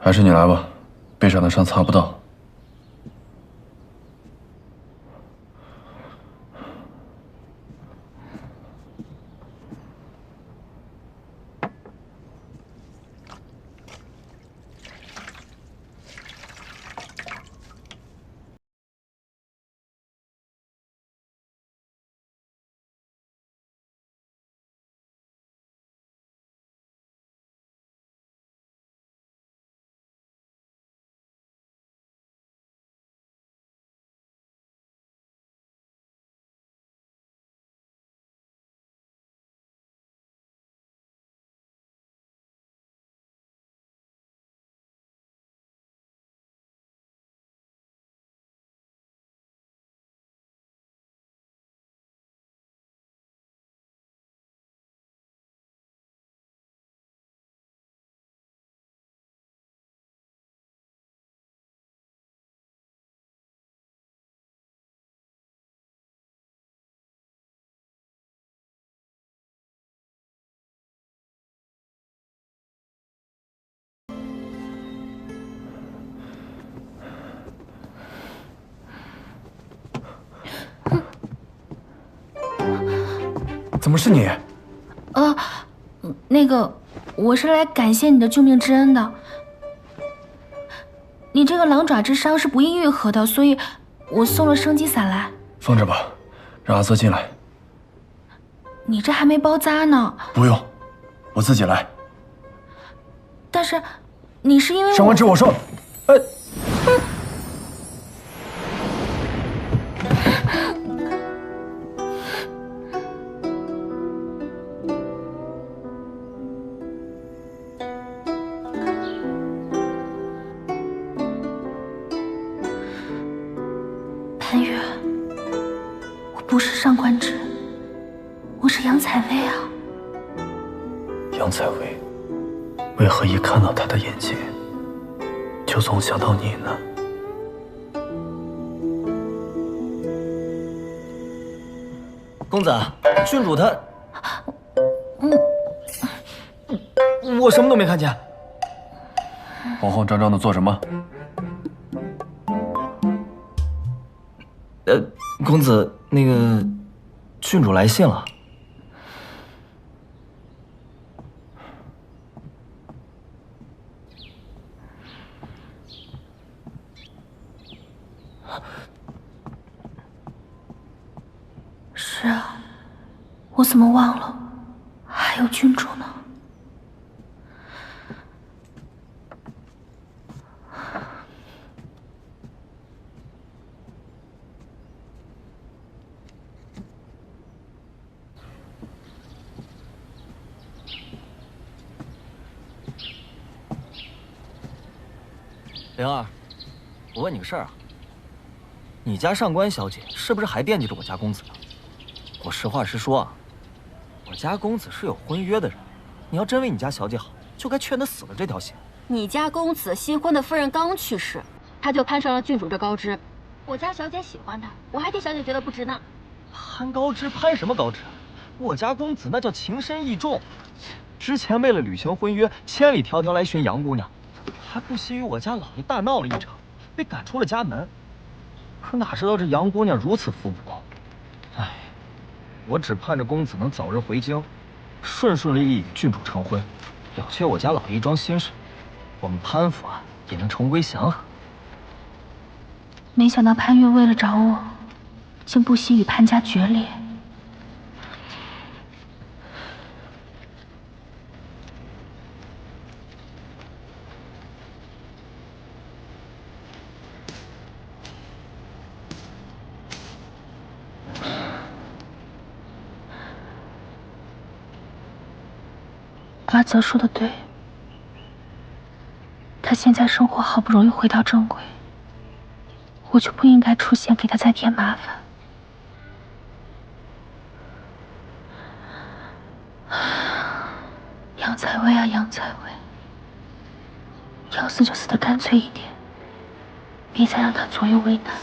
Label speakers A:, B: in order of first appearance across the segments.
A: 还是你来吧，背上的伤擦不到。怎么是你？
B: 那个，我是来感谢你的救命之恩的。你这个狼爪之伤是不易愈合的，所以我送了生肌散来。
A: 放着吧，让阿泽进来。
B: 你这还没包扎呢。
A: 不用，我自己来。
B: 但是，你是因为
A: 伤完之后我说，
B: 潘越，我不是上官芷，我是杨采薇啊。
A: 杨采薇，为何一看到他的眼睛，就总想到你呢？
C: 公子，郡主他……我什么都没看见。
A: 慌慌张张的做什么？
C: 公子，那个郡主来信了。
B: 是啊，我怎么忘了还有郡主呢？
C: 灵儿，我问你个事儿啊，你家上官小姐是不是还惦记着我家公子呢？我实话实说啊，我家公子是有婚约的人，你要真为你家小姐好，就该劝他死了这条心。
D: 你家公子新婚的夫人刚去世，他就攀上了郡主这高枝。我家小姐喜欢他，我还替小姐觉得不值呢。
C: 攀高枝攀什么高枝？我家公子那叫情深意重，之前为了履行婚约，千里迢迢来寻杨姑娘，还不惜与我家老爷大闹了一场，被赶出了家门。可哪知道这杨姑娘如此伏薄，唉，我只盼着公子能早日回京，顺顺利利与郡主成婚，了却我家老爷一桩心事，我们潘府啊也能重归祥和。
B: 没想到潘越为了找我，竟不惜与潘家决裂。阿泽说的对，他现在生活好不容易回到正轨，我就不应该出现给他再添麻烦。杨采薇啊，杨采薇，要死就死得干脆一点，别再让他左右为难。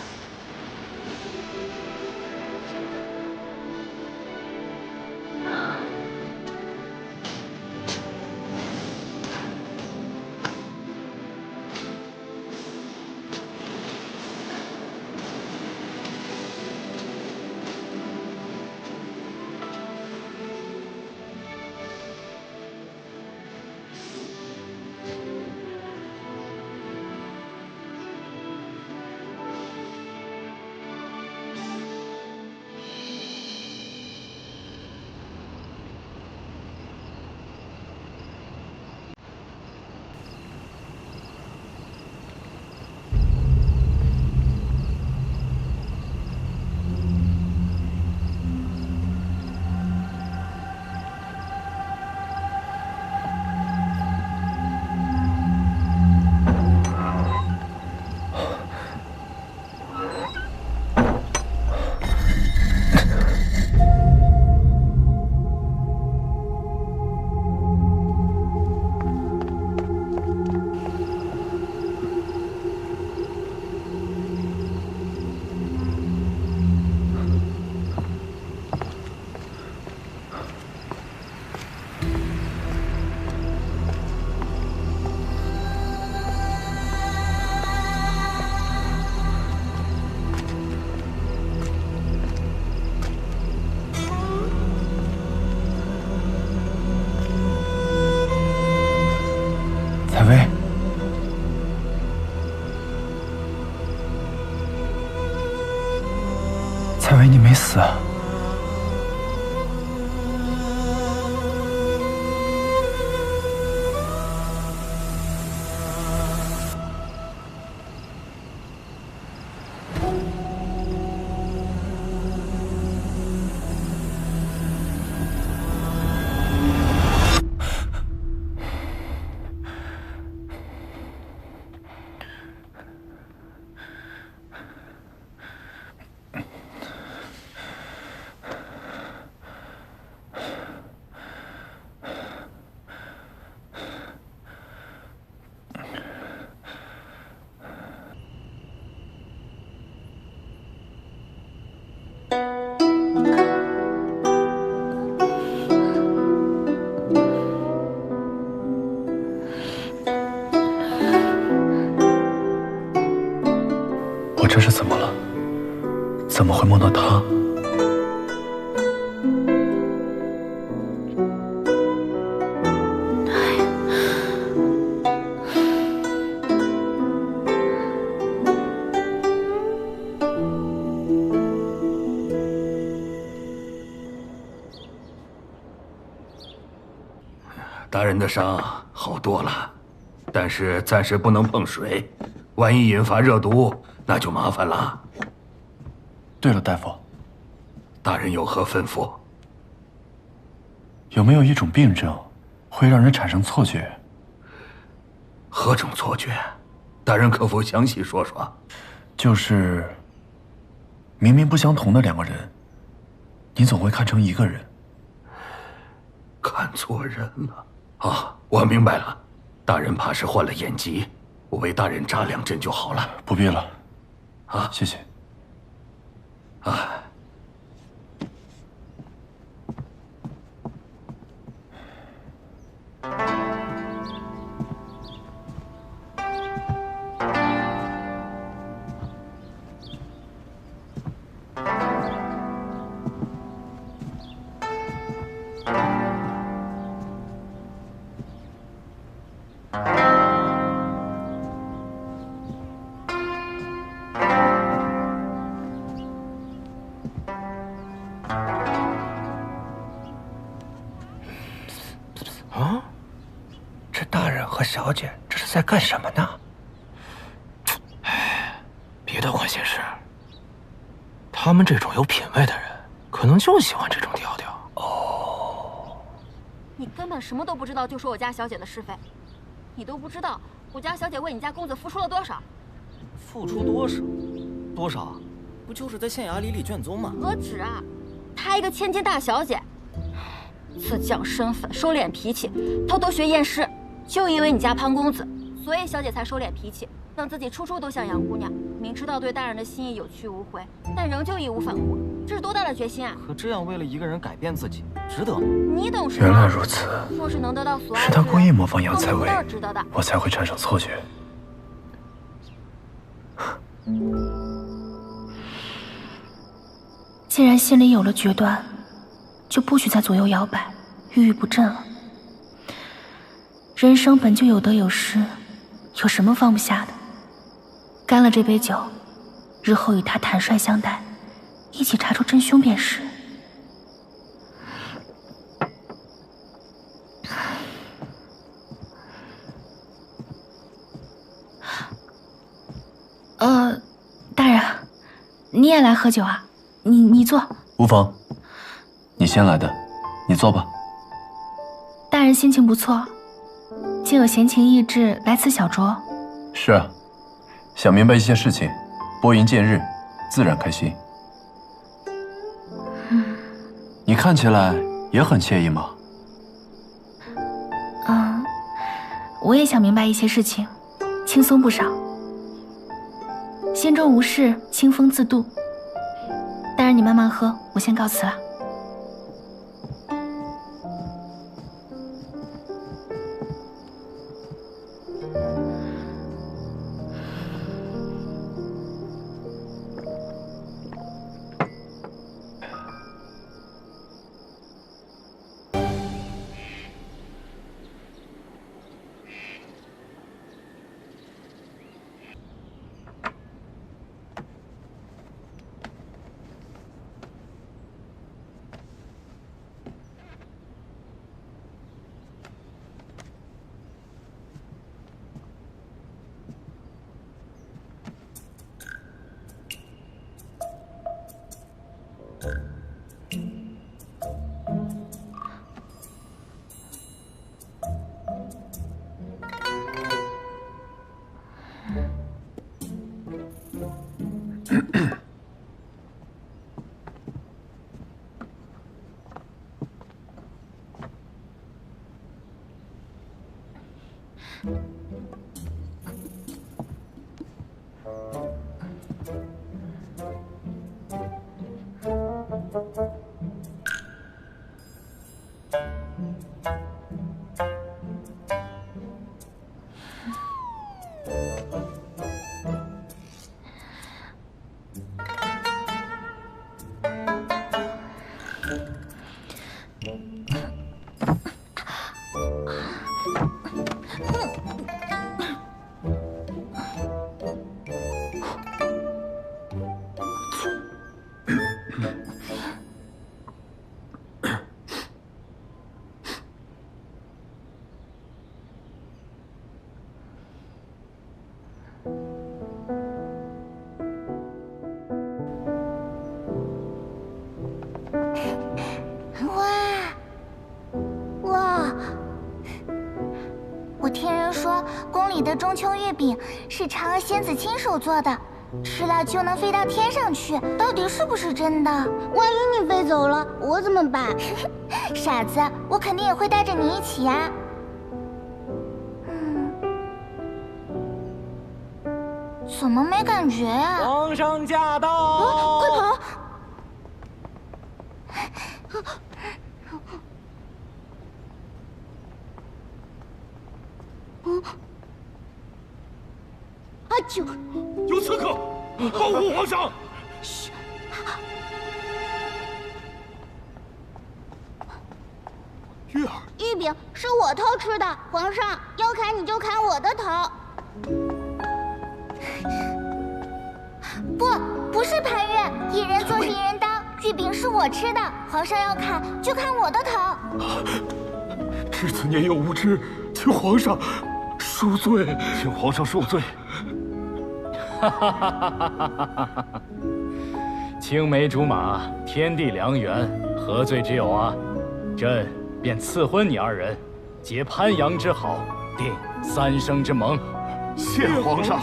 A: 采薇，采薇，你没死啊？我这是怎么了？怎么会梦到他？
E: 大人的伤好多了，但是暂时不能碰水，万一引发热毒，那就麻烦了。
A: 对了，大夫，
E: 大人有何吩咐？
A: 有没有一种病症会让人产生错觉？
E: 何种错觉？大人可否详细说说？
A: 就是明明不相同的两个人，你总会看成一个人。
E: 看错人了啊！我明白了，大人怕是患了眼疾，我为大人扎2针就好了。
A: 不必了，
E: 啊，
A: 谢谢。
E: 啊。
F: 啊，这大人和小姐这是在干什么呢？哎，别的管闲事。他们这种有品位的人，可能就喜欢这种调调。哦，
D: 你根本什么都不知道，就说我家小姐的是非，你都不知道我家小姐为你家公子付出了多少。
C: 付出多少？多少？不就是在县衙里卷宗吗？
D: 何止啊！她一个千金大小姐，自降身份，收敛脾气，偷偷学验尸，就因为你家潘公子，所以小姐才收敛脾气，让自己处处都像杨姑娘。明知道对大人的心意有去无回，但仍旧义无反顾，这是多大的决心啊！
C: 可这样为了一个人改变自己，值得吗？
D: 你懂什么？
A: 原来如此，
D: 若是能得到所爱，
A: 是他故意模仿杨采薇，
D: 都是值得的，
A: 我才会产生错觉。
B: 既然心里有了决断，就不许再左右摇摆，郁郁不振了。人生本就有得有失，有什么放不下的？干了这杯酒，日后与他坦率相待，一起查出真凶便是。大人，你也来喝酒啊？你坐。
A: 无妨，你先来的，你坐吧。
B: 大人心情不错，竟有闲情逸致来此小酌。
A: 是啊，想明白一些事情，拨云见日，自然开心。你看起来也很惬意嘛。
B: 我也想明白一些事情，轻松不少。心中无事，清风自度。大人，你慢慢喝，我先告辞了。
G: 我听人说，宫里的中秋月饼是嫦娥仙子亲手做的，吃了就能飞到天上去，到底是不是真的？
H: 万一你飞走了，我怎么办？
G: 傻子，我肯定也会带着你一起呀。怎么没感觉呀？
F: 皇上驾到！
H: 快跑！阿九，
E: 有刺客，保护皇上！
A: 月儿，
H: 月饼是我偷吃的，皇上要砍你就砍我的头。
G: 不是潘越，一人做事一人当，月饼是我吃的，皇上要砍就砍我的头。
A: 侄子年幼无知，请皇上恕罪，
E: 请皇上恕罪。
I: 青梅竹马，天地良缘，何罪之有啊？朕便赐婚你二人，结潘阳之好，定三生之盟。
E: 谢皇上。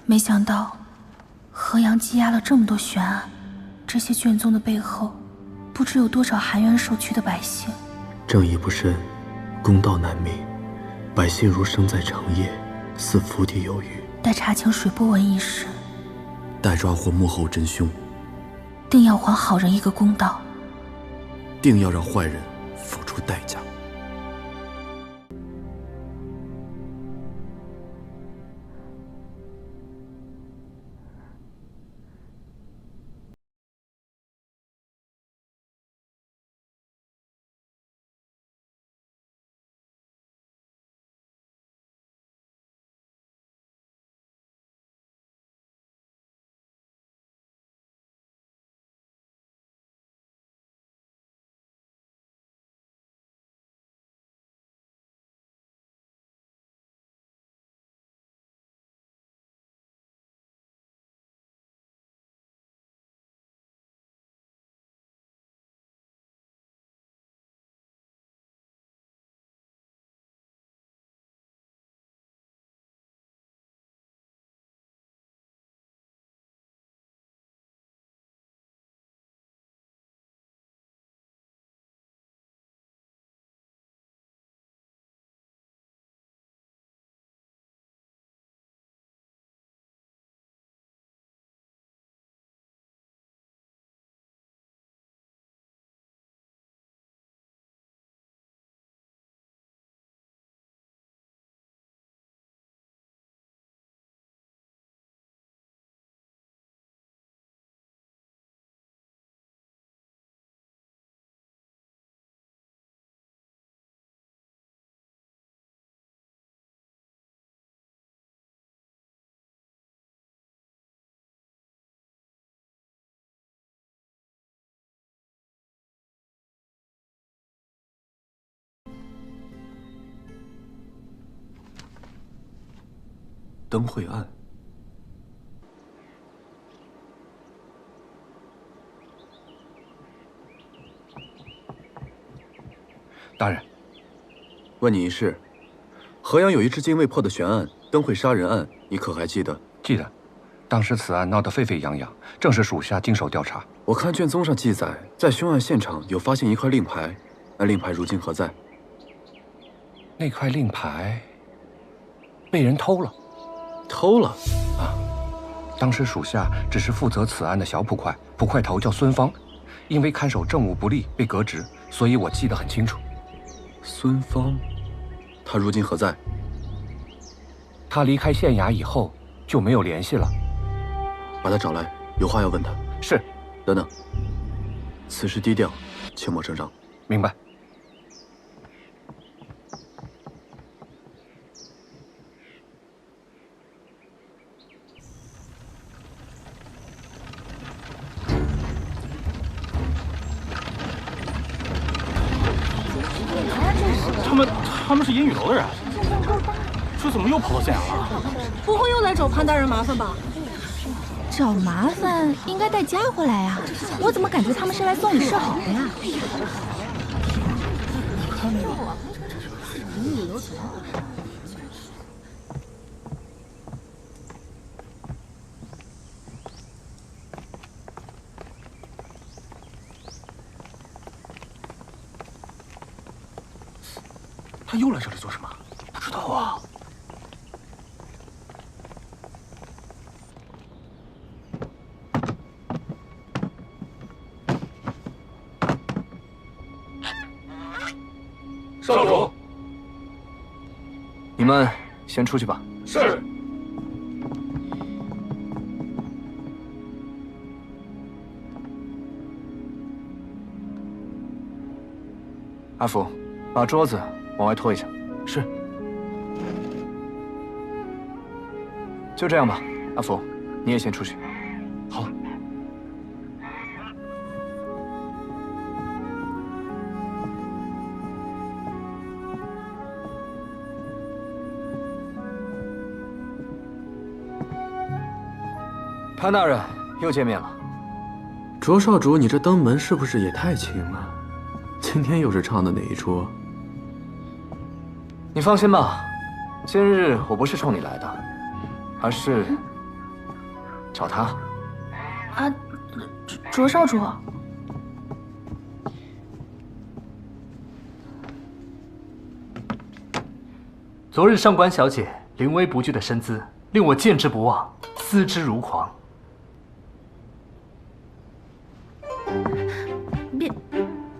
B: 没想到，河阳积压了这么多悬案，这些卷宗的背后，不知有多少含冤受屈的百姓。
A: 正义不伸，公道难明，百姓如生在长夜，似釜底有余。
B: 待查清水波纹一事，
J: 待抓获幕后真凶，
B: 定要还好人一个公道，
J: 定要让坏人付出代价。灯会暗。
K: 大人，
J: 问你一事，河阳有一只经未破的悬案——灯会杀人案，你可还记得？
K: 记得，当时此案闹得沸沸扬扬，正是属下经手调查。
J: 我看卷宗上记载，在凶案现场有发现一块令牌，那令牌如今何在？
K: 那块令牌被人偷了。
J: 偷了？
K: 啊！当时属下只是负责此案的小捕快，捕快头叫孙芳，因为看守政务不力被革职，所以我记得很清楚。
J: 孙芳，他如今何在？
K: 他离开县衙以后就没有联系了。
J: 把他找来，有话要问他。
K: 是。
J: 等等，此事低调，切莫声张。
K: 明白。
I: 他们是阴雨楼的人，这怎么又跑到县衙了？
L: 不会又来找潘大人麻烦吧？
B: 找麻烦应该带家伙来呀，我怎么感觉他们是来送礼示好的呀？
F: 他又来这里做什么？不知道啊。
M: 少主，
F: 你们先出去吧。
M: 是。
F: 阿福，把桌子往外拖一下。是。就这样吧，阿福，你也先出去。
K: 好。
F: 潘大人，又见面了。
J: 卓少主，你这登门是不是也太轻了？今天又是唱的哪一出？
F: 你放心吧，今日我不是冲你来的，而是找他。
B: 啊，卓少主。
I: 昨日上官小姐临危不惧的身姿，令我见之不忘，思之如狂。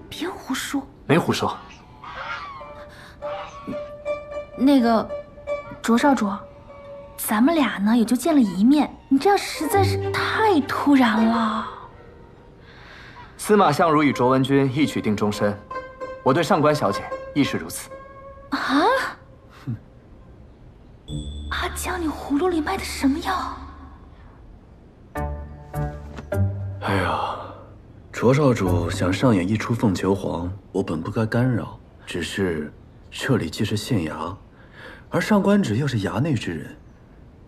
B: 别胡说。
I: 没胡说。
B: 那个，卓少主，咱们俩呢也就见了一面，你这样实在是太突然了。
F: 司马相如与卓文君一曲定终身，我对上官小姐亦是如此。
B: 啊？阿江，你葫芦里卖的什么药？
J: 哎呀，卓少主想上演一出凤求凰，我本不该干扰，只是这里既是县衙，而上官芷又是衙内之人，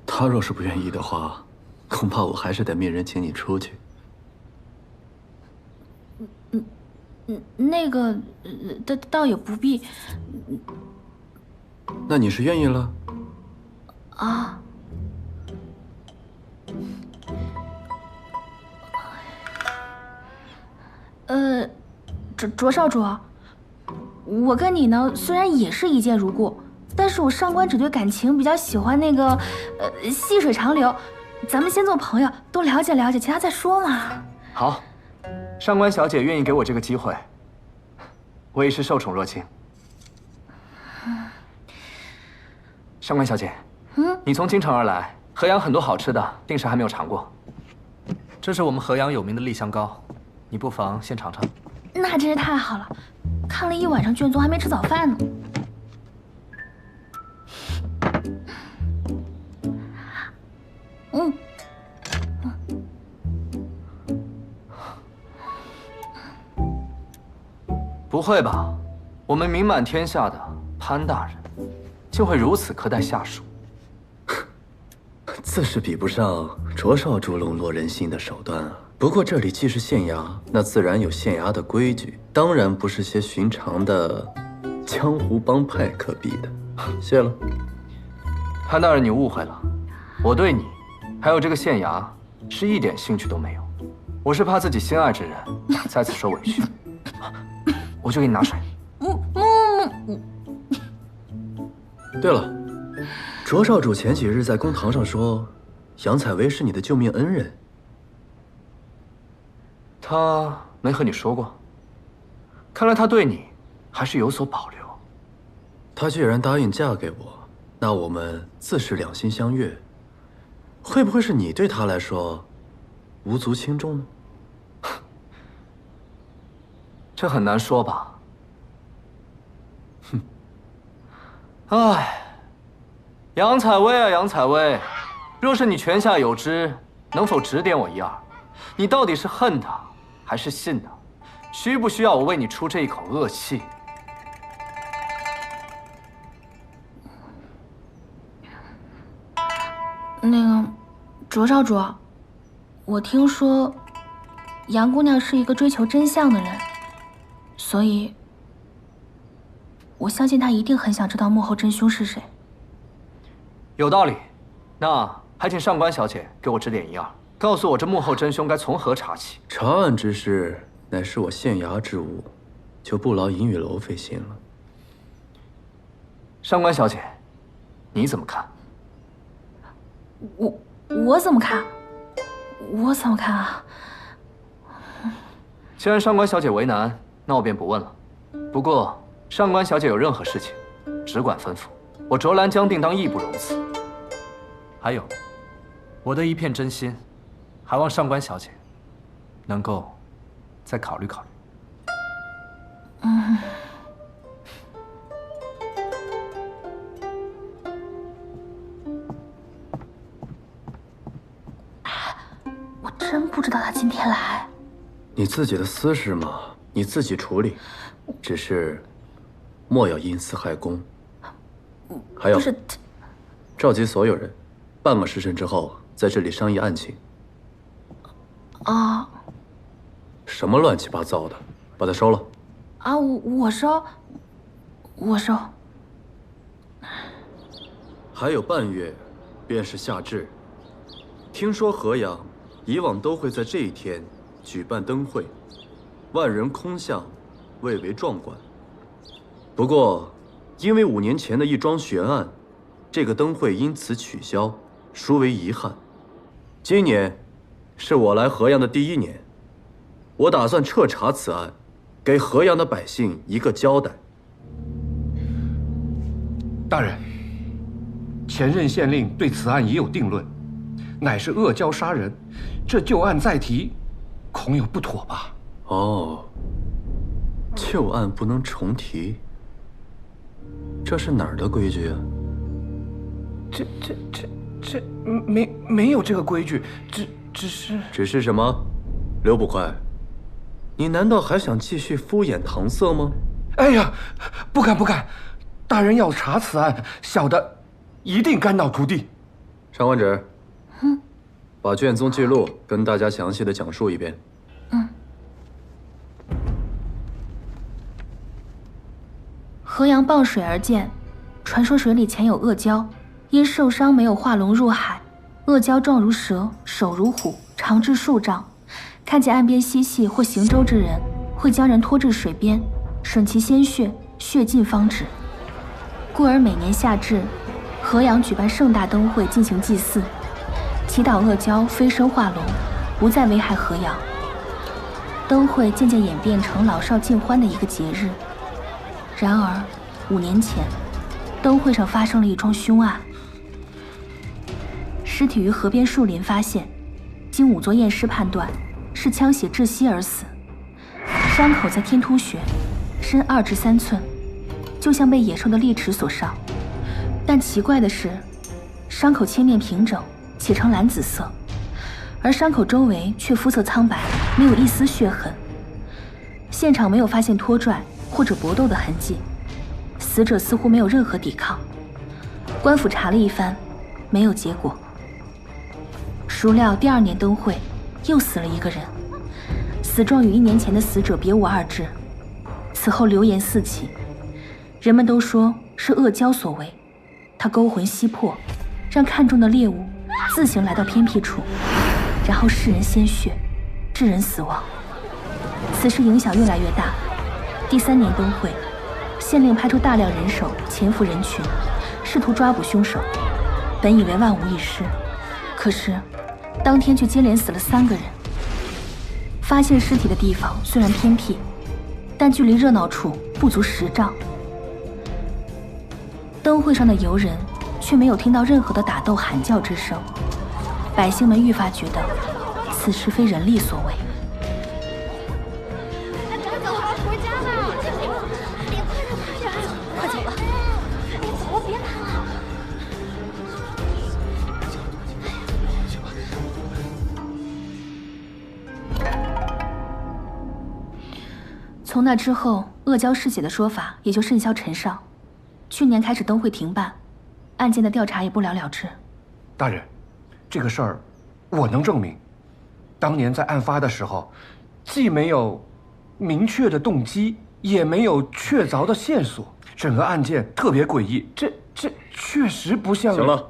J: 他若是不愿意的话，恐怕我还是得命人请你出去。
B: 那个，倒也不必。
J: 那你是愿意了？
B: 啊。卓少主，我跟你呢虽然也是一见如故，但是我上官芷对感情比较喜欢那个，细水长流，咱们先做朋友，多了解了解，其他再说嘛。
F: 好，上官小姐愿意给我这个机会，我也是受宠若惊。上官小姐，你从京城而来，河阳很多好吃的，定是还没有尝过。这是我们河阳有名的栗香糕，你不妨先尝尝。
B: 那真是太好了，看了一晚上卷宗还没吃早饭呢。
F: 不会吧？我们名满天下的潘大人，竟会如此苛待下属？
J: 自是比不上卓少主笼络人心的手段啊。不过这里既是县衙，那自然有县衙的规矩，当然不是些寻常的江湖帮派可比的。谢了。
F: 潘大人，你误会了，我对你，还有这个县衙，是一点兴趣都没有。我是怕自己心爱之人再次受委屈，我去给你拿水。
J: 对了，卓少主前几日在公堂上说，杨采薇是你的救命恩人。
F: 他没和你说过？看来他对你还是有所保留。
J: 他既然答应嫁给我，那我们自是两心相悦。会不会是你对他来说无足轻重呢？
F: 这很难说吧。哼。唉，杨采薇啊，杨采薇，若是你泉下有知，能否指点我一二？你到底是恨他，还是信他？需不需要我为你出这一口恶气？
B: 那个，卓少主，我听说杨姑娘是一个追求真相的人，所以我相信她一定很想知道幕后真凶是谁。
F: 有道理，那还请上官小姐给我指点一二，告诉我这幕后真凶该从何查起。
J: 查案之事乃是我县衙之务，就不劳银雨楼费心了。
F: 上官小姐，你怎么看？
B: 我怎么看？我怎么看啊？
F: 既然上官小姐为难，那我便不问了。不过上官小姐有任何事情，只管吩咐，我卓兰将定当义不容辞。还有，我的一片真心，还望上官小姐能够再考虑考虑。
B: 我真不知道他今天来。
J: 你自己的私事嘛，你自己处理，只是莫要因私害公。还有，召集所有人，半个时辰之后在这里商议案情。
B: 啊！
J: 什么乱七八糟的，把它收了。
B: 啊，我收。
J: 还有半月，便是夏至。听说河阳以往都会在这一天举办灯会，万人空巷，蔚为壮观。不过，因为5年前的一桩悬案，这个灯会因此取消，殊为遗憾。今年是我来河阳的第1年，我打算彻查此案，给河阳的百姓一个交代。
K: 大人，前任县令对此案已有定论，乃是恶交杀人，这旧案再提，恐有不妥吧？
J: 哦，旧案不能重提，这是哪儿的规矩啊？
K: 这没有这个规矩，只是
J: 什么？刘捕快，你难道还想继续敷衍搪塞吗？
K: 哎呀，不敢！大人要查此案，小的一定肝脑涂地。
J: 上官芷，把卷宗记录跟大家详细的讲述一遍。
B: 河阳傍水而建，传说水里潜有恶蛟，因受伤没有化龙入海，恶蛟状如蛇，手如虎，长至数丈。看见岸边嬉戏或行舟之人，会将人拖至水边，吮其鲜血，血尽方止。故而每年夏至，河阳举办盛大灯会进行祭祀，祈祷恶蛟飞升化龙，不再危害河阳。灯会渐渐演变成老少尽欢的一个节日。然而，5年前，灯会上发生了一桩凶案，尸体于河边树林发现，经仵作验尸判断，是枪血窒息而死，伤口在天突穴，深2至3寸，就像被野兽的利齿所伤。但奇怪的是，伤口切面平整，且呈蓝紫色，而伤口周围却肤色苍白，没有一丝血痕。现场没有发现拖拽或者搏斗的痕迹，死者似乎没有任何抵抗。官府查了一番，没有结果。孰料第2年灯会，又死了一个人，死状与1年前的死者别无二致。此后流言四起，人们都说是恶蛟所为，他勾魂吸魄，让看中的猎物自行来到偏僻处，然后噬人鲜血，致人死亡。此事影响越来越大。第3年灯会，县令派出大量人手潜伏人群，试图抓捕凶手。本以为万无一失，可是当天却接连死了3个人。发现尸体的地方虽然偏僻，但距离热闹处不足10丈。灯会上的游人却没有听到任何的打斗喊叫之声，百姓们愈发觉得此事非人力所为。
H: 回家吧，快走吧，我别谈了。
B: 从那之后，恶蛟嗜血的说法也就甚嚣尘上。去年开始灯会停办，案件的调查也不了了之。
K: 大人，这个事儿我能证明。当年在案发的时候，既没有明确的动机，也没有确凿的线索，整个案件特别诡异。这确实不像。
J: 行了，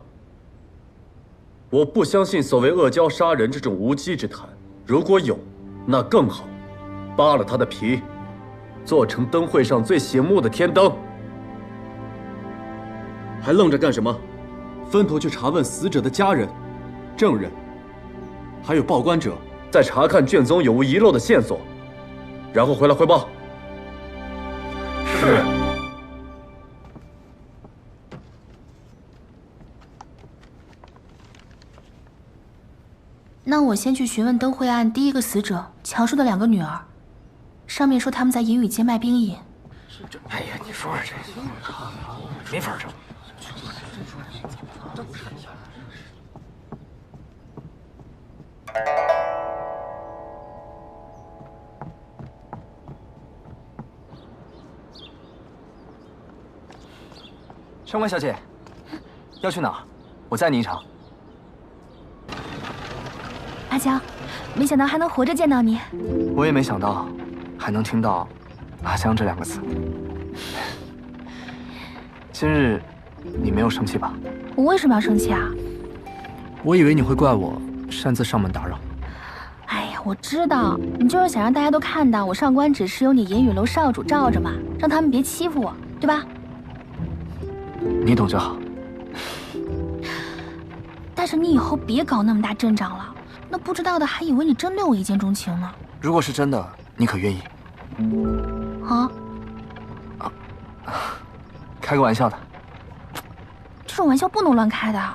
J: 我不相信所谓恶蛟杀人这种无稽之谈。如果有，那更好，扒了他的皮，做成灯会上最醒目的天灯。还愣着干什么？分头去查问死者的家人、证人，还有报关者，再查看卷宗有无遗漏的线索，然后回来汇报。是。
B: 那我先去询问灯会案第1个死者乔叔的2个女儿，上面说他们在银雨街卖冰饮。
E: 哎呀，你说这没法整。
F: 上官小姐，要去哪儿？我载你一程。
B: 阿江，没想到还能活着见到你。
F: 我也没想到，还能听到“阿江”这2个字。今日你没有生气吧？
B: 我为什么要生气啊？
F: 我以为你会怪我擅自上门打扰。
B: 哎呀，我知道你就是想让大家都看到我上官只是有你银雨楼少主罩着嘛，让他们别欺负我，对吧？
F: 你懂就好。
B: 但是你以后别搞那么大阵仗了，那不知道的还以为你真对我一见钟情呢。
F: 如果是真的，你可愿意？
B: 啊？
F: 开个玩笑的。
B: 这种玩笑不能乱开的。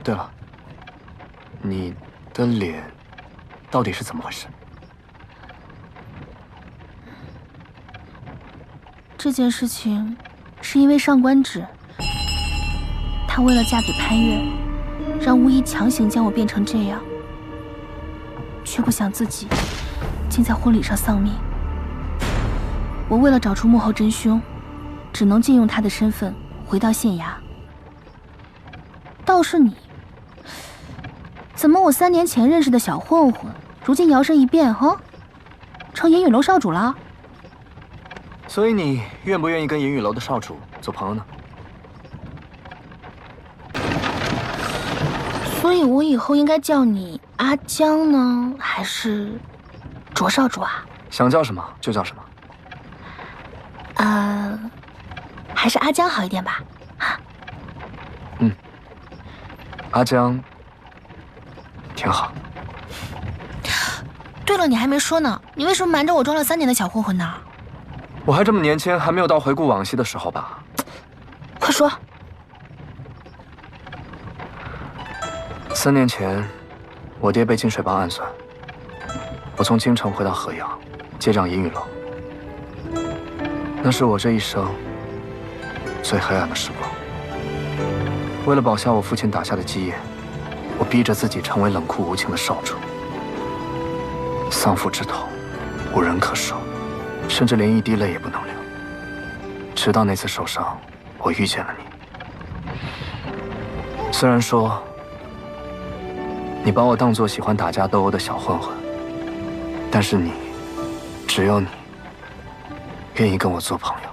F: 对了，你的脸到底是怎么回事？
B: 这件事情是因为上官芷，她为了嫁给潘越，让巫医强行将我变成这样，却不想自己竟在婚礼上丧命。我为了找出幕后真凶，只能借用他的身份回到县衙。倒是你，怎么我3年前认识的小混混，如今摇身一变，成银雨楼少主了？
F: 所以你愿不愿意跟银雨楼的少主做朋友呢？
B: 所以我以后应该叫你阿江呢，还是卓少主啊？
F: 想叫什么就叫什么。
B: 还是阿江好一点吧。
F: 阿江挺好。
B: 对了，你还没说呢，你为什么瞒着我装了3年的小混混呢？
F: 我还这么年轻，还没有到回顾往昔的时候吧？
B: 快说。
F: 3年前，我爹被金水帮暗算，我从京城回到河阳，接掌银雨楼。那是我这一生最黑暗的时光。为了保下我父亲打下的基业，我逼着自己成为冷酷无情的少主。丧父之痛，无人可受，甚至连一滴泪也不能流。直到那次受伤，我遇见了你。虽然说你把我当作喜欢打架斗殴的小混混，但是你，只有你，愿意跟我做朋友。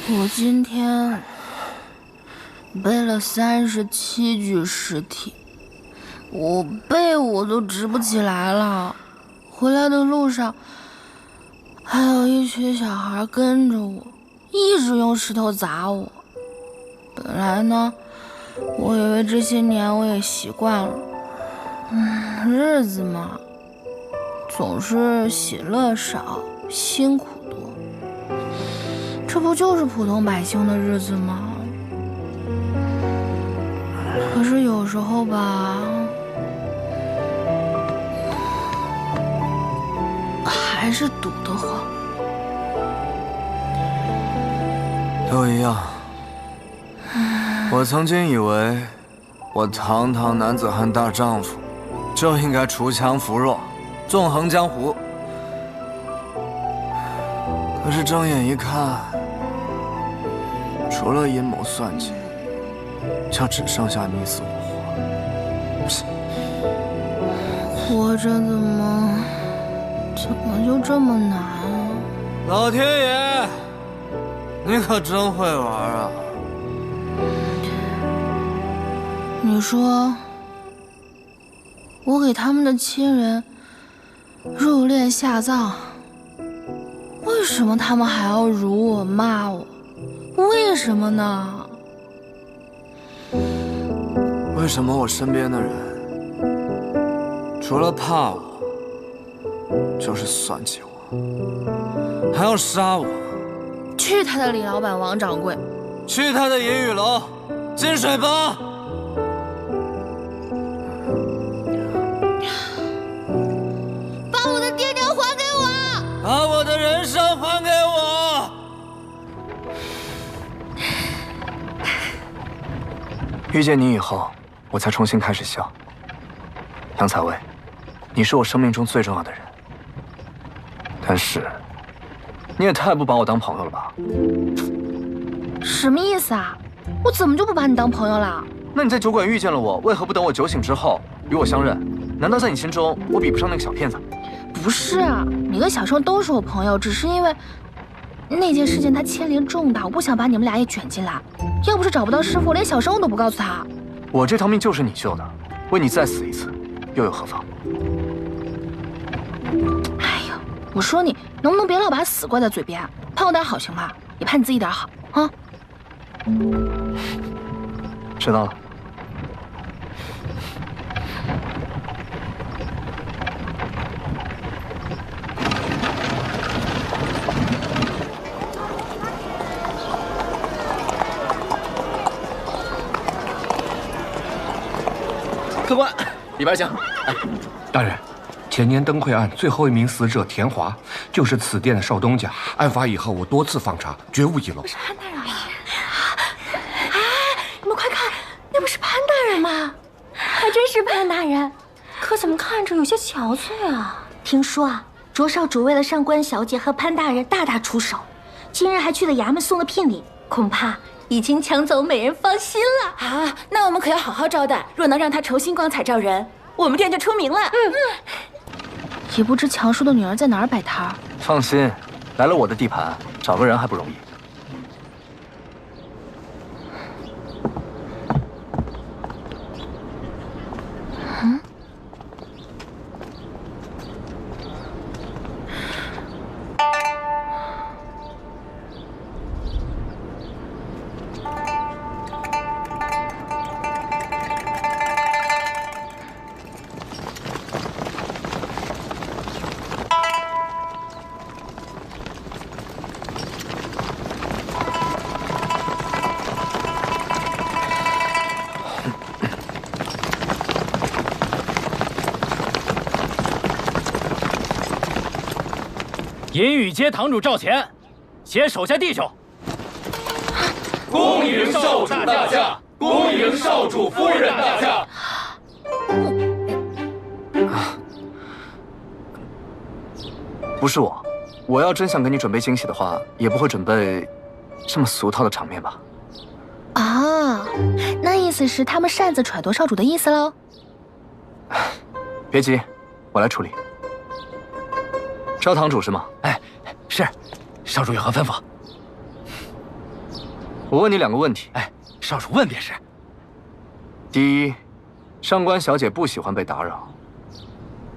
B: 我今天背了37具尸体，我背我都直不起来了。回来的路上，还有一群小孩跟着我，一直用石头砸我。本来呢，我以为这些年我也习惯了，日子嘛，总是喜乐少，辛苦多。这不就是普通百姓的日子吗？可是有时候吧，还是堵得慌。
F: 都一样。我曾经以为，我堂堂男子汉大丈夫，就应该锄强扶弱，纵横江湖。可是睁眼一看，除了阴谋算计，就只剩下你死我
B: 活。活着怎么就这么难啊？
F: 老天爷，你可真会玩啊！
B: 你说，我给他们的亲人入殓下葬，为什么他们还要辱我骂我？为什么呢？
F: 为什么我身边的人，除了怕我，就是算计我，还要杀我？
B: 去他的李老板、王掌柜，
F: 去他的银雨楼、金水帮！
B: 把我的爹娘还给我！
F: 把我的人生还给我！遇见你以后，我才重新开始笑。杨采薇，你是我生命中最重要的人，但是你也太不把我当朋友了吧？
B: 什么意思啊？我怎么就不把你当朋友了？
F: 那你在酒馆遇见了我，为何不等我酒醒之后与我相认？难道在你心中我比不上那个小骗子？
B: 不是啊，你跟小生都是我朋友，只是因为那件事件它牵连重大，我不想把你们俩也卷进来。要不是找不到师傅，连小生我都不告诉他。
F: 我这条命就是你救的，为你再死一次，又有何妨？
B: 哎呀，我说你能不能别老把死挂在嘴边，盼我点好行吧？也盼你自己点好啊。
F: 知道了。
C: 客官，里边请。
K: 大人，前年灯会案最后一名死者田华，就是此店的少东家。案发以后，我多次访查，绝无遗漏。
B: 是潘大人吗？哎，你们快看，那不是潘大人吗？
D: 还真是潘大人，可怎么看着有些憔悴啊？听说啊，卓少主为了上官小姐和潘大人大打出手，今日还去了衙门送了聘礼，恐怕已经抢走美人芳心了
L: 啊！那我们可要好好招待，若能让他重新光彩照人，我们店就出名了。
B: 也不知强叔的女儿在哪儿摆摊儿。
F: 放心，来了我的地盘，找个人还不容易。
I: 银雨街堂主赵乾，携手下弟兄，
M: 恭迎少主大驾，恭迎少主夫人大驾。
F: 不是我，我要真想给你准备惊喜的话，也不会准备这么俗套的场面吧？
B: 啊，那意思是他们擅自揣度少主的意思喽？
F: 别急，我来处理。招堂主是吗？
I: 哎，是，少主有何吩咐？
F: 我问你2个问题。
I: 哎，少主问便是。
F: 第一，上官小姐不喜欢被打扰，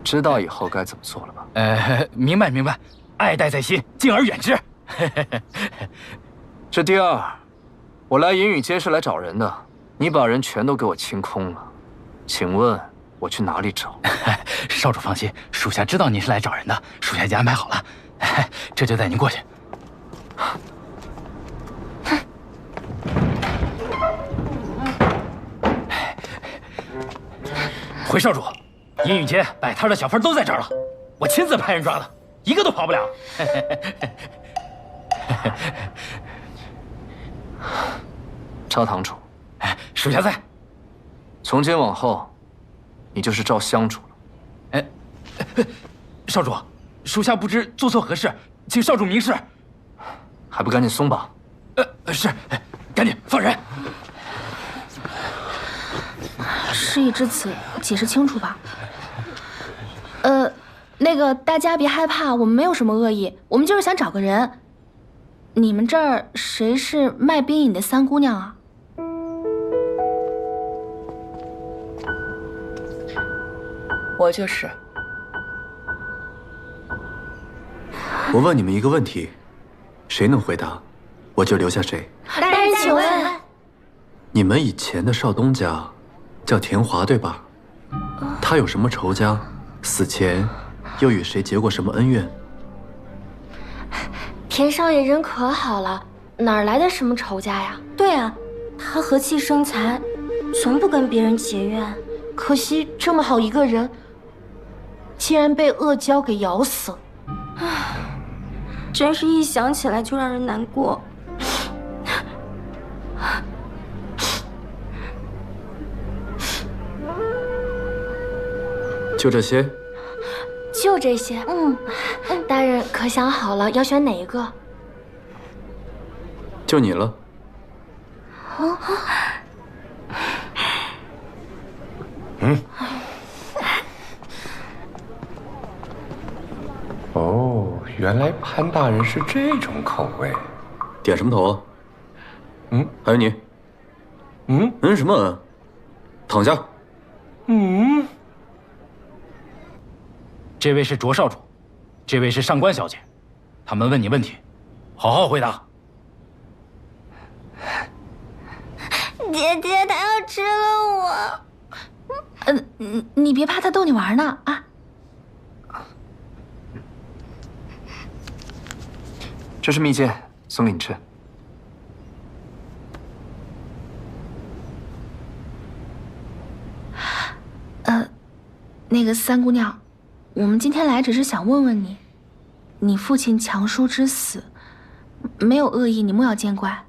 F: 知道以后该怎么做了吧？
I: 明白明白，爱戴在心，敬而远之。
F: 这第二，我来银雨街是来找人的，你把人全都给我清空了，请问我去哪里找？
I: 少主放心，属下知道您是来找人的，属下已经安排好了，这就带您过去。回少主，银雨街摆摊的小贩都在这儿了，我亲自派人抓的，一个都跑不了。
F: 招堂主，
I: 属下在。
F: 从今往后，你就是赵香主了。
I: 少主，属下不知做错何事，请少主明示。
F: 还不赶紧松绑？
I: 是，赶紧放人。
B: 事已至此，解释清楚吧。那个大家别害怕，我们没有什么恶意，我们就是想找个人。你们这儿谁是卖冰饮的三姑娘啊？
N: 我就是。
J: 我问你们一个问题，谁能回答，我就留下谁。
B: 大人请问，
J: 你们以前的少东家叫田华对吧？他有什么仇家？死前又与谁结过什么恩怨？
O: 田少爷人可好了，哪来的什么仇家呀？
G: 对啊，他和气生财，从不跟别人结怨。
O: 可惜这么好一个人，竟然被恶蛟给咬死了。
G: 唉，真是一想起来就让人难过。
J: 就这些？
O: 就这些。大人可想好了要选哪一个？
J: 就你了。
K: 哦，原来潘大人是这种口味。
J: 点什么头啊？还有你。什么？躺下。
I: 这位是卓少主，这位是上官小姐，他们问你问题，好好回答。
G: 姐姐，她要吃了我。
B: 你别怕，他逗你玩呢啊！
F: 这是蜜饯，送给你吃。
B: 那个三姑娘，我们今天来只是想问问你，你父亲强叔之死，没有恶意，你莫要见怪。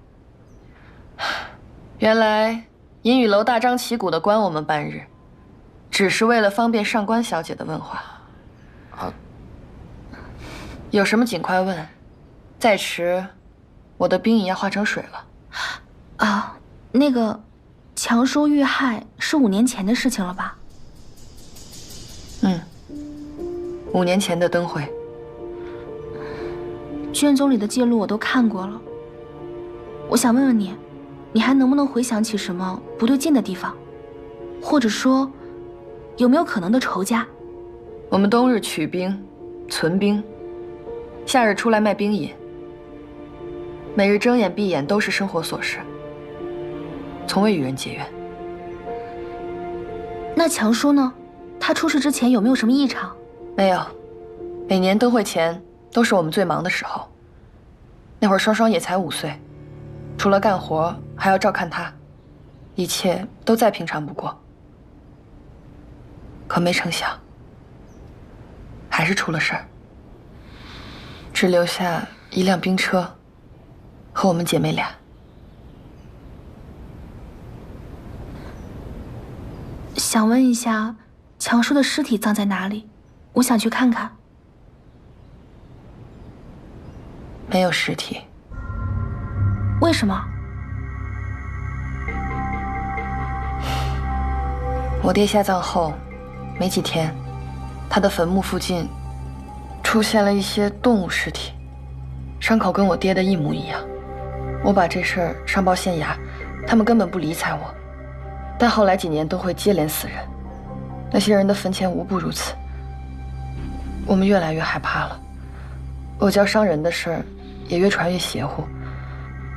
N: 原来银雨楼大张旗鼓的关我们半日，只是为了方便上官小姐的问话。有什么尽快问，再迟，我的冰饮要化成水了。
B: 那个强叔遇害是5年前的事情了吧
N: ？5年前的灯会，
B: 卷宗里的记录我都看过了。我想问问你，你还能不能回想起什么不对劲的地方，或者说，有没有可能的仇家？
N: 我们冬日取冰、存冰，夏日出来卖冰饮，每日睁眼闭眼都是生活琐事，从未与人结怨。
B: 那强叔呢？他出事之前有没有什么异常？
N: 没有，每年灯会前都是我们最忙的时候。那会儿双双也才5岁，除了干活还要照看他，一切都再平常不过。可没成想，还是出了事儿，只留下一辆冰车和我们姐妹俩。
B: 想问一下，强叔的尸体葬在哪里？我想去看看。
N: 没有尸体。
B: 为什么？
N: 我爹下葬后没几天，他的坟墓附近出现了一些动物尸体，伤口跟我爹的一模一样。我把这事儿上报县衙，他们根本不理睬我。但后来几年都会接连死人，那些人的坟前无不如此。我们越来越害怕了，我教伤人的事儿也越传越邪乎。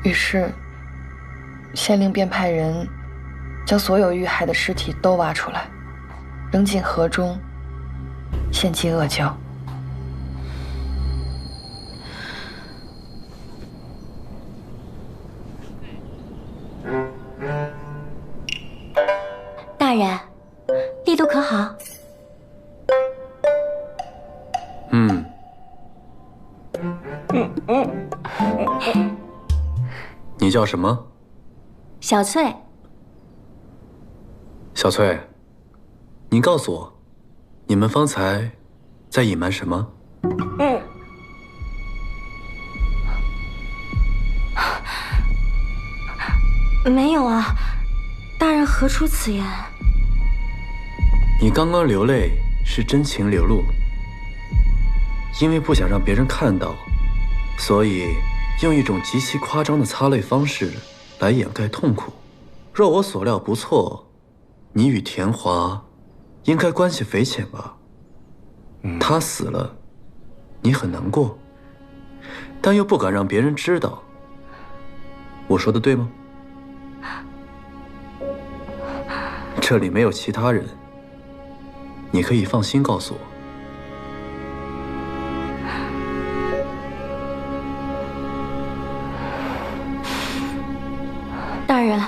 N: 于是，县令便派人将所有遇害的尸体都挖出来，扔进河中，献祭阿胶。
O: 大人，力度可好？
J: 你叫什么？
O: 小翠。
J: 小翠，你告诉我，你们方才在隐瞒什么？
O: 没有啊，大人何出此言？
J: 你刚刚流泪是真情流露，因为不想让别人看到，所以用一种极其夸张的擦泪方式来掩盖痛苦。若我所料不错，你与田华应该关系匪浅吧？他死了，你很难过，但又不敢让别人知道。我说的对吗？这里没有其他人，你可以放心告诉我。
O: 大人，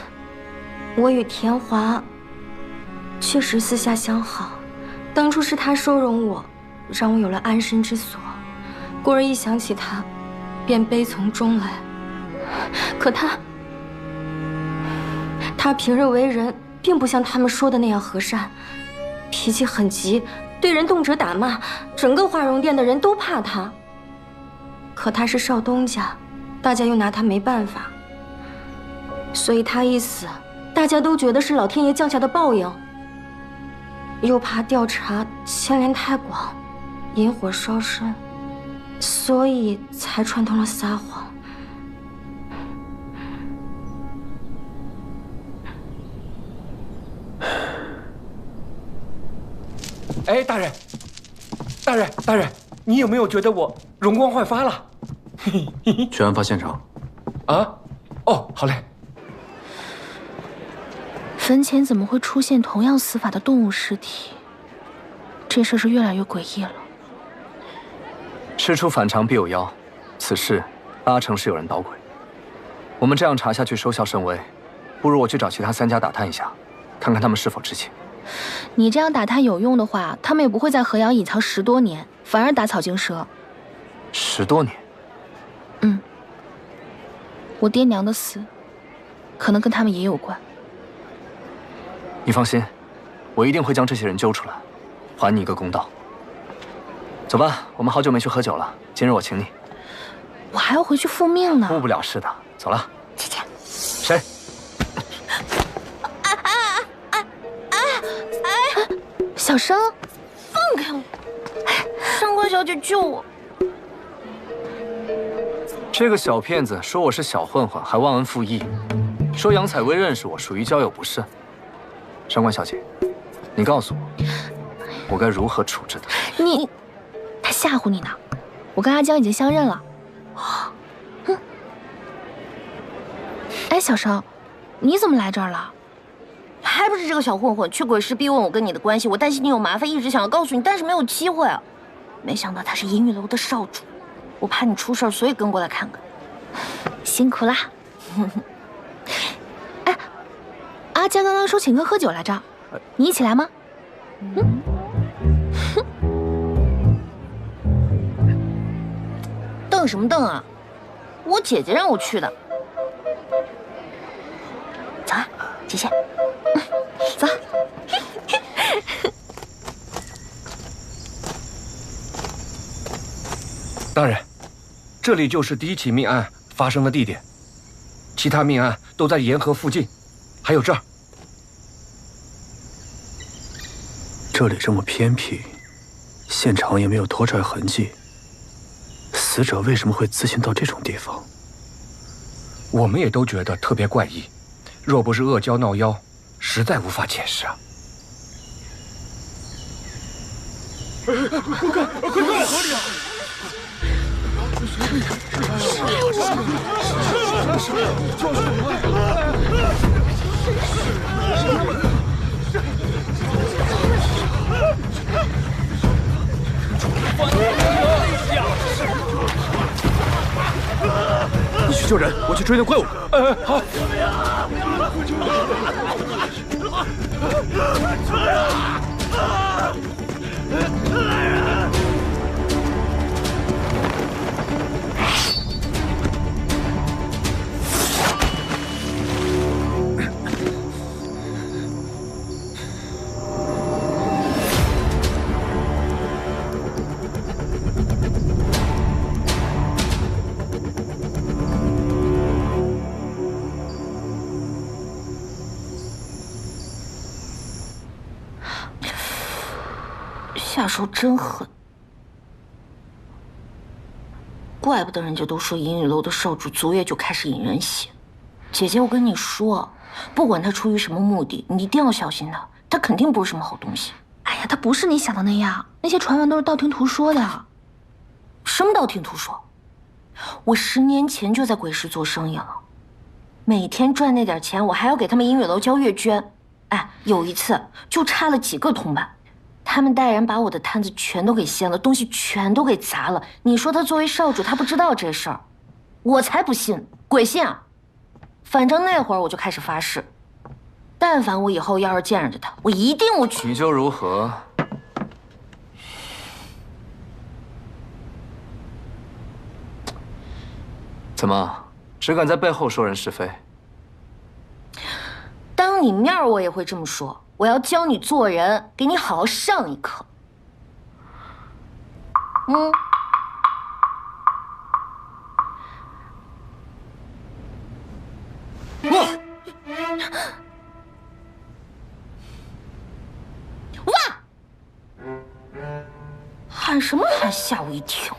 O: 我与田华确实私下相好，当初是他收容我，让我有了安身之所。故而一想起他，便悲从中来。可他平日为人，并不像他们说的那样和善，脾气很急，对人动辄打骂，整个华容殿的人都怕他。可他是少东家，大家又拿他没办法，所以他一死，大家都觉得是老天爷降下的报应，又怕调查牵连太广，引火烧身，所以才串通了撒谎。
K: 哎，大人，大人，你有没有觉得我容光焕发了？
J: 去案发现场。
K: 啊？哦，好嘞。
B: 坟前怎么会出现同样死法的动物尸体？这事是越来越诡异了。
F: 事出反常必有妖，此事八成是有人捣鬼。我们这样查下去，收效甚微，不如我去找其他3家打探一下，看看他们是否知情。
B: 你这样打探有用的话，他们也不会在河阳隐藏10多年，反而打草惊蛇。
F: 10多年？
B: 我爹娘的死，可能跟他们也有关。
F: 你放心，我一定会将这些人揪出来，还你一个公道。走吧，我们好久没去喝酒了，今日我请你。
B: 我还要回去复命呢。
F: 误不了事的，走了。
B: 姐姐。
F: 谁？
B: 小生，放开我！上官小姐救我！
F: 这个小骗子说我是小混混，还忘恩负义，说杨采薇认识我，属于交友不慎。上官小姐，你告诉我，我该如何处置他？
B: 你，他吓唬你呢。我跟阿江已经相认了。哎，小生，你怎么来这儿了？
O: 还不是这个小混混去鬼市逼问我跟你的关系，我担心你有麻烦，一直想要告诉你，但是没有机会啊。没想到他是银玉楼的少主，我怕你出事儿，所以跟过来看看。
B: 辛苦啦。哎，阿江刚刚说请客喝酒来着，你一起来吗？
O: 瞪什么瞪啊？我姐姐让我去的。走啊，姐姐。走。
K: 大人，这里就是第一起命案发生的地点，其他命案都在沿河附近，还有这儿。
J: 这里这么偏僻，现场也没有拖拽痕迹，死者为什么会自行到这种地方？
K: 我们也都觉得特别怪异，若不是恶交闹妖，实在无法解释啊。
M: 快看，河里啊！
J: 你去救人，我去追那怪物。
K: 好。
D: 下手真狠，怪不得人家都说银雨楼的少主昨夜就开始引人血。姐姐，我跟你说，不管他出于什么目的，你一定要小心他，他肯定不是什么好东西。
B: 哎呀，他不是你想的那样，那些传闻都是道听途说的。
D: 什么道听途说？我10年前就在鬼市做生意了，每天赚那点钱，我还要给他们银雨楼交月捐。哎，有一次就差了几个铜板。他们带人把我的摊子全都给掀了，东西全都给砸了。你说他作为少主，他不知道这事儿？我才不信，鬼信啊！反正那会儿我就开始发誓，但凡我以后要是见着他，我一定我去。
F: 你就如何？怎么，只敢在背后说人是非？
D: 当你面我也会这么说。我要教你做人，给你好好上一课。哇！喊什么喊？吓我一跳。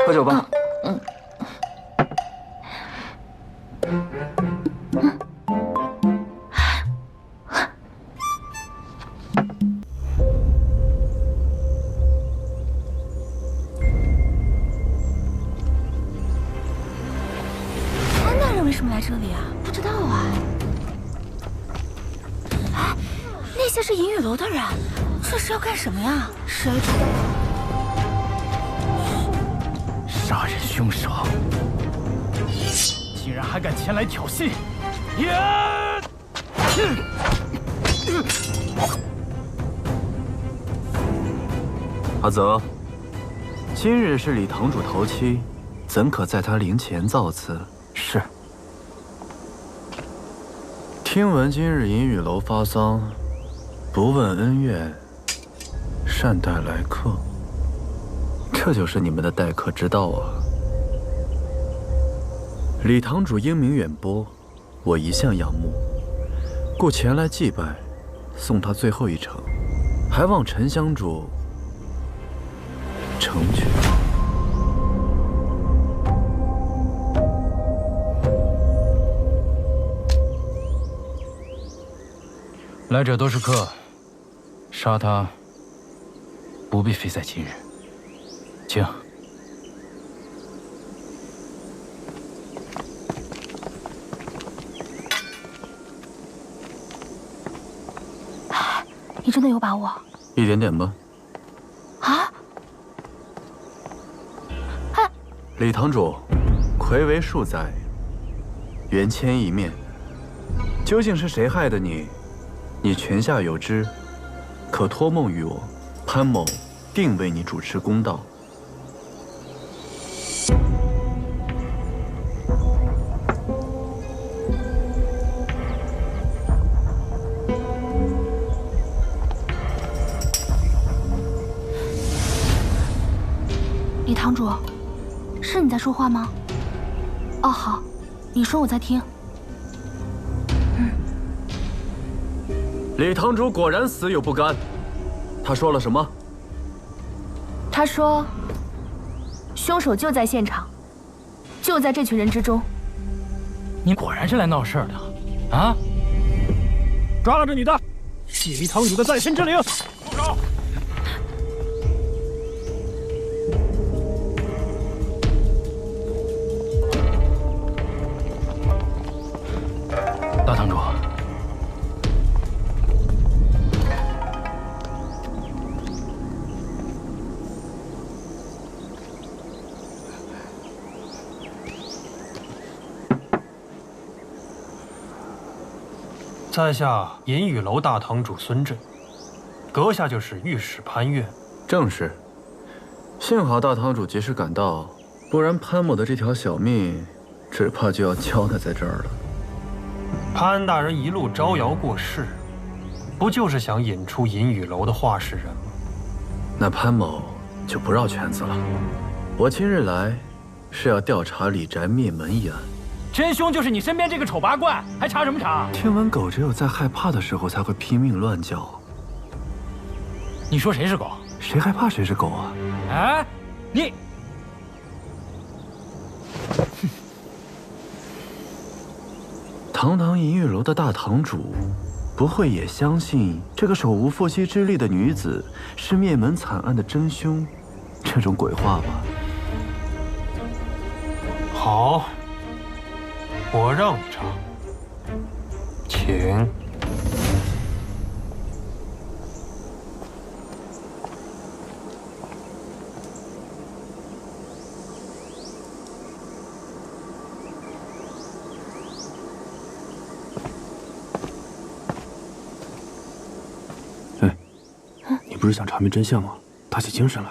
F: 喝酒吧。
B: 为什么来这里啊？不知道啊。哎，那些是银雨楼的人，这是要干什么呀？谁知道？
I: 杀人凶手竟然还敢前来挑衅！
J: 阿泽，今日是李堂主头七，怎可在他灵前造次？
I: 是。
J: 听闻今日银雨楼发丧，不问恩怨，善待来客，这就是你们的待客之道啊！李堂主英明远播，我一向仰慕，故前来祭拜，送他最后一程，还望陈香主成全。
I: 来者都是客，杀他不必非在今日。请。
B: 你真的有把握？
J: 一点点吧。
B: 啊！
J: 李堂主，睽违数载，缘牵一面，究竟是谁害的你？你泉下有知，可托梦于我，潘某定为你主持公道。
B: 堂主，是你在说话吗？哦，好，你说我在听。
J: 李堂主果然死有不甘。他说了什么？
B: 他说，凶手就在现场，就在这群人之中。
I: 你果然是来闹事儿的，啊！
P: 抓着你的，系李堂主的在天之灵。住手！
I: 大堂主。
P: 在下银雨楼大堂主孙震，阁下就是御史潘越。
J: 正是。幸好大堂主及时赶到，不然潘某的这条小命，只怕就要交代在这儿了。
P: 潘大人一路招摇过市，不就是想引出银雨楼的话事人吗？
J: 那潘某就不绕圈子了。我今日来，是要调查李宅灭门一案。
I: 真凶就是你身边这个丑八怪，还查什么查？
J: 听闻狗只有在害怕的时候才会拼命乱叫。
I: 你说谁是狗？
J: 谁害怕谁是狗啊？
I: 哎，你！
J: 堂堂银玉楼的大堂主，不会也相信这个手无缚鸡之力的女子是灭门惨案的真凶，这种鬼话吧？
P: 好。我让你查，请。
A: 哎，你不是想查明真相吗？打起精神来。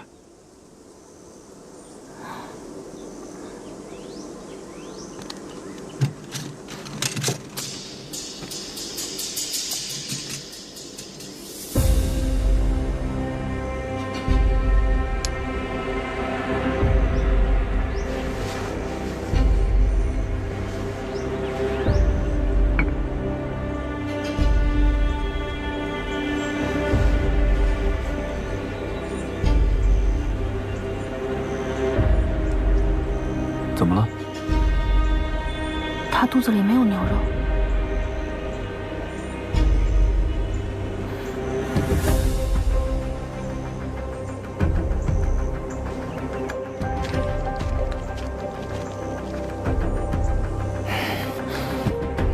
A: 怎么了？
B: 他肚子里没有牛肉。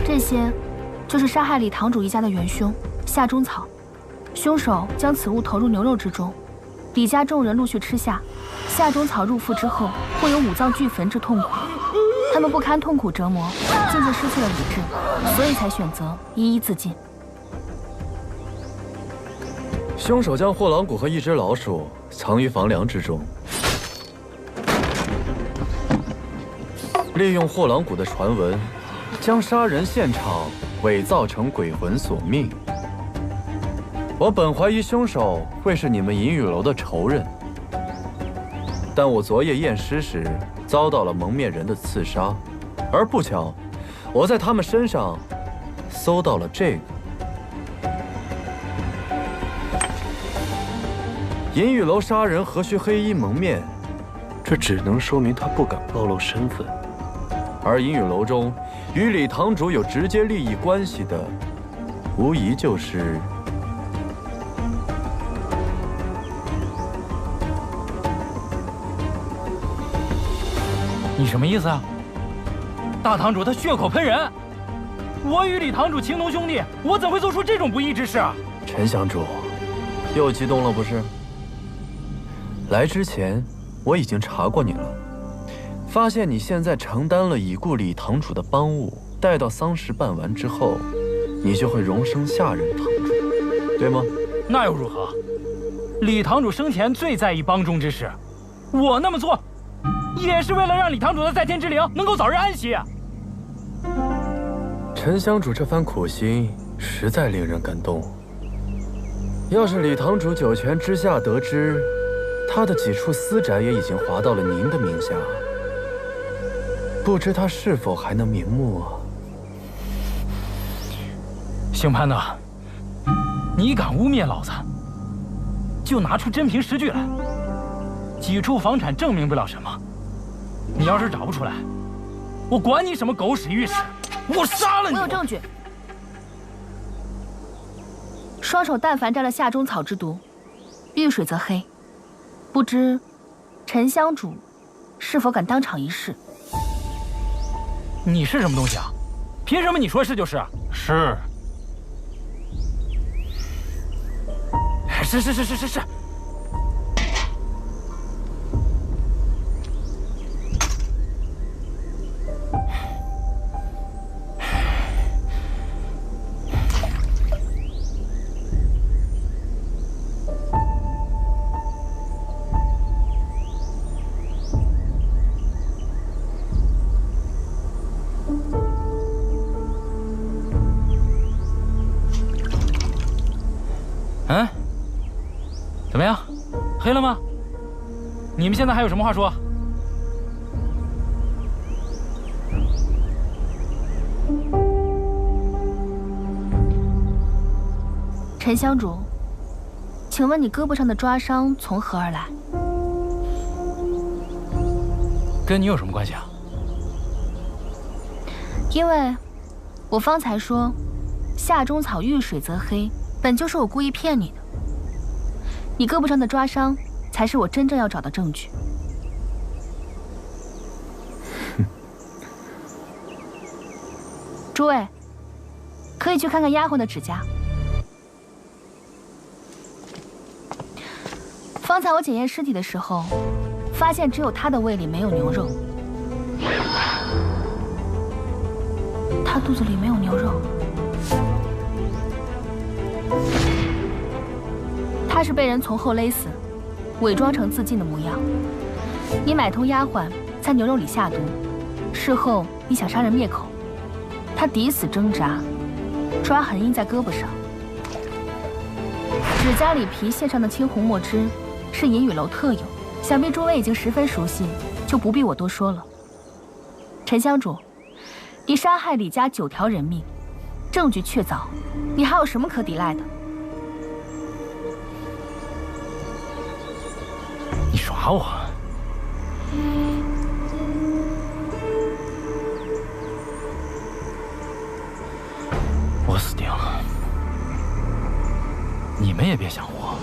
B: 这些就是杀害李堂主一家的元凶夏中草。凶手将此物投入牛肉之中，李家众人陆续吃下。夏中草入腹之后，会有五脏俱焚之痛苦。他们不堪痛苦折磨，渐渐失去了理智，所以才选择一一自尽。
J: 凶手将货郎骨和一只老鼠藏于房梁之中，利用货郎骨的传闻，将杀人现场伪造成鬼魂索命。我本怀疑凶手会是你们银雨楼的仇人。但我昨夜验尸时遭到了蒙面人的刺杀，而不巧，我在他们身上搜到了这个。银雨楼杀人何须黑衣蒙面？
A: 这只能说明他不敢暴露身份。
J: 而银雨楼中与李堂主有直接利益关系的，无疑就是。
I: 你什么意思啊？大堂主他血口喷人，我与李堂主情同兄弟，我怎会做出这种不义之事啊？
J: 陈香主，又激动了不是？来之前我已经查过你了，发现你现在承担了已故李堂主的帮务，待到丧事办完之后，你就会荣升下任堂主，对吗？
I: 那又如何？李堂主生前最在意帮中之事，我那么做。也是为了让李堂主的在天之灵能够早日安息。
J: 陈香主这番苦心实在令人感动。要是李堂主九泉之下得知他的几处私宅也已经划到了您的名下，不知他是否还能瞑目啊？
I: 姓潘的，你敢污蔑老子，就拿出真凭实据来。几处房产证明不了什么，你要是找不出来，我管你什么狗屎御史，我杀了你！
B: 我有证据。双手但凡沾了夏中草之毒，遇水则黑。不知沉香主是否敢当场一试？
I: 你是什么东西啊？凭什么你说是就是？
P: 是。
I: 是。嗯，怎么样，黑了吗？你们现在还有什么话说？
B: 沉香主，请问你胳膊上的抓伤从何而来？
I: 跟你有什么关系啊？
B: 因为我方才说夏中草遇水则黑，本就是我故意骗你的。你胳膊上的抓伤才是我真正要找的证据。诸位，可以去看看丫鬟的指甲。方才我检验尸体的时候，发现只有她的胃里没有牛肉。她肚子里没有牛肉。她是被人从后勒死，伪装成自尽的模样。你买通丫鬟，在牛肉里下毒，事后你想杀人灭口。她抵死挣扎，抓痕印在胳膊上。指甲里皮线上的青红墨汁是银雨楼特有，想必诸位已经十分熟悉，就不必我多说了。沉香主，你杀害李家9条人命，证据确凿，你还有什么可抵赖的？
I: 你耍我？我死定了，你们也别想活。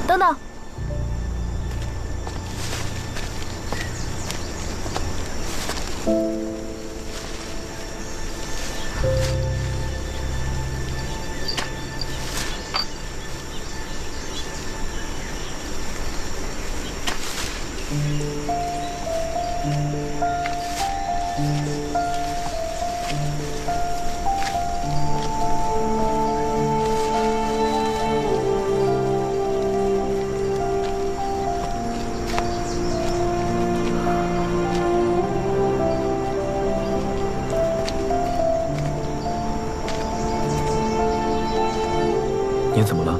B: 等等，
J: 你怎么了？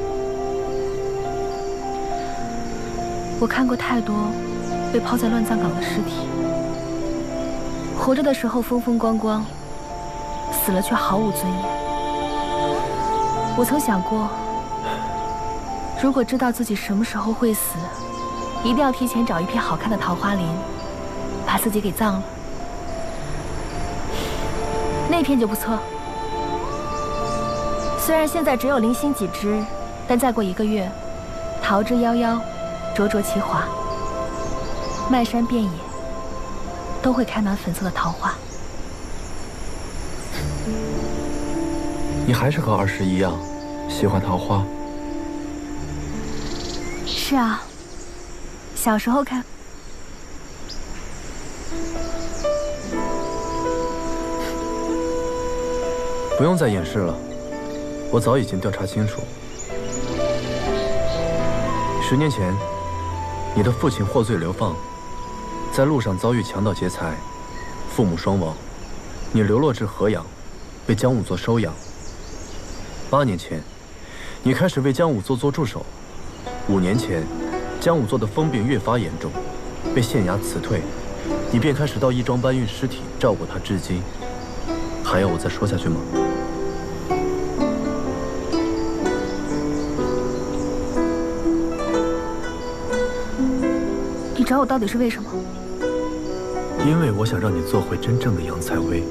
B: 我看过太多被抛在乱葬岗的尸体，活着的时候风风光光，死了却毫无尊严。我曾想过，如果知道自己什么时候会死，一定要提前找一片好看的桃花林，把自己给葬了。那片就不错。虽然现在只有零星几枝，但再过1个月，桃之夭夭，灼灼其华，漫山遍野都会开满粉色的桃花。
J: 你还是和儿时一样，喜欢桃花。
B: 是啊，小时候看。
J: 不用再掩饰了，我早已经调查清楚。10年前，你的父亲获罪流放，在路上遭遇强盗劫财，父母双亡，你流落至河阳，被江武作收养。8年前，你开始为江武作做助手。5年前，江武作的疯病越发严重，被县衙辞退，你便开始到义庄搬运尸体，照顾他至今。还要我再说下去吗？
B: 你找我到底是为什么？
J: 因为我想让你做回真正的杨采薇。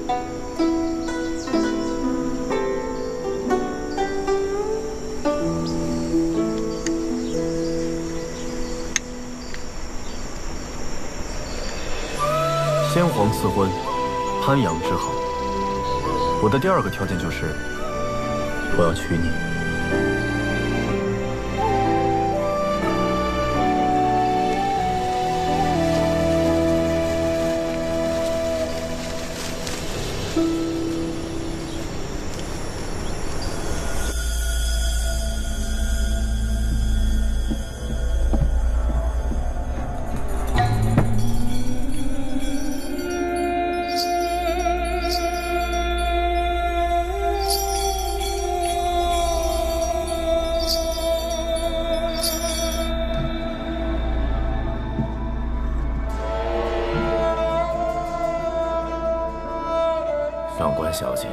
J: 先皇赐婚，潘阳之好。我的第2个条件就是，我要娶你。
Q: 上官小姐，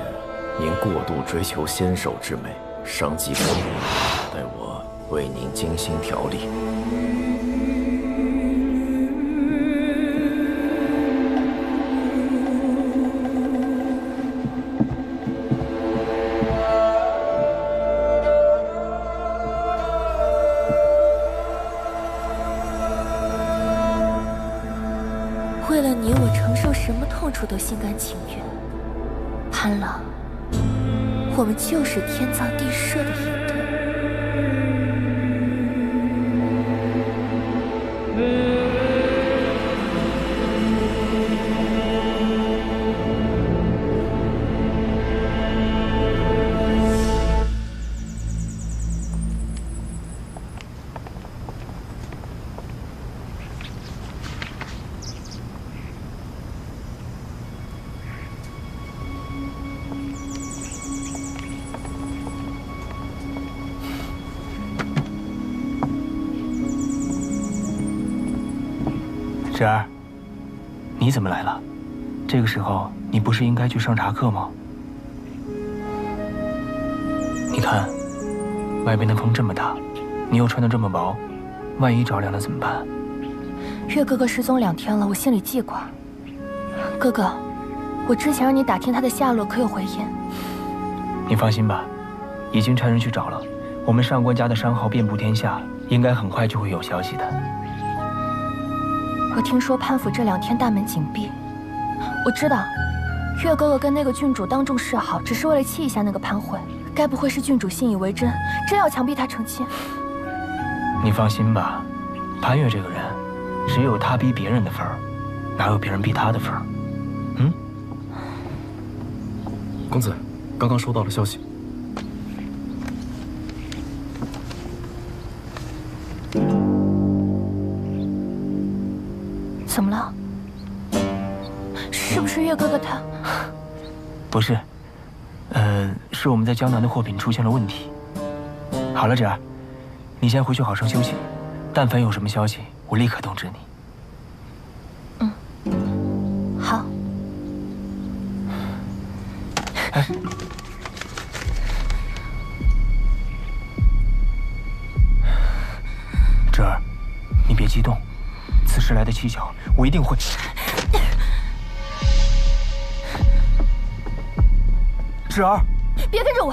Q: 您过度追求纤手之美，伤及身体，待我为您精心调理。
O: 为了你，我承受什么痛楚都心甘情愿。潘郎，我们就是天造地设的一对。
I: 芷儿，你怎么来了？这个时候你不是应该去上茶课吗？你看，外边的风这么大，你又穿得这么薄，万一着凉了怎么办？
B: 月哥哥失踪2天了，我心里记挂。哥哥，我之前让你打听他的下落，可有回音？
I: 你放心吧，已经差人去找了。我们上官家的商号遍布天下，应该很快就会有消息的。
B: 我听说潘府这2天大门紧闭，我知道，月哥哥跟那个郡主当众示好，只是为了气一下那个潘慧。该不会是郡主信以为真，真要强逼他成亲？
I: 你放心吧，潘月这个人，只有他逼别人的份儿，哪有别人逼他的份儿？嗯？
J: 公子，刚刚收到了消息。
B: 怎么了？是不是月哥哥他？
I: 不是，是我们在江南的货品出现了问题。好了，芷儿，你先回去好生休息，但凡有什么消息，我立刻通知你。
B: 好。
I: 哎，芷儿，你别激动，此时来的蹊跷，我一定会。芷儿，
B: 别跟着我！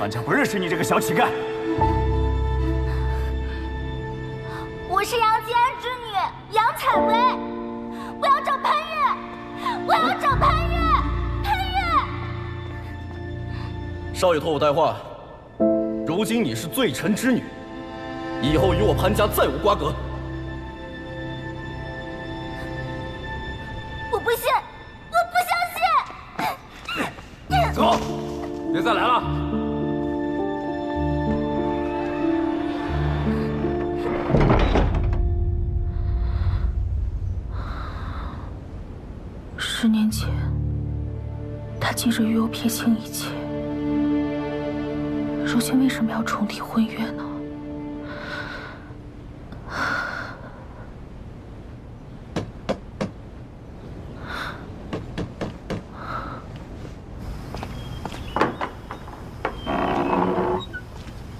R: 潘家不认识你这个小乞丐。
H: 我是杨继安之女杨采薇，我要找潘越，我要找潘越，潘越。
Q: 少爷托我带话，如今你是罪臣之女，以后与我潘家再无瓜葛。
H: 我不信，我不相信。
R: 走，别再来了。
B: 10年前，他急着与我撇清一切，如今为什么要重提婚约呢？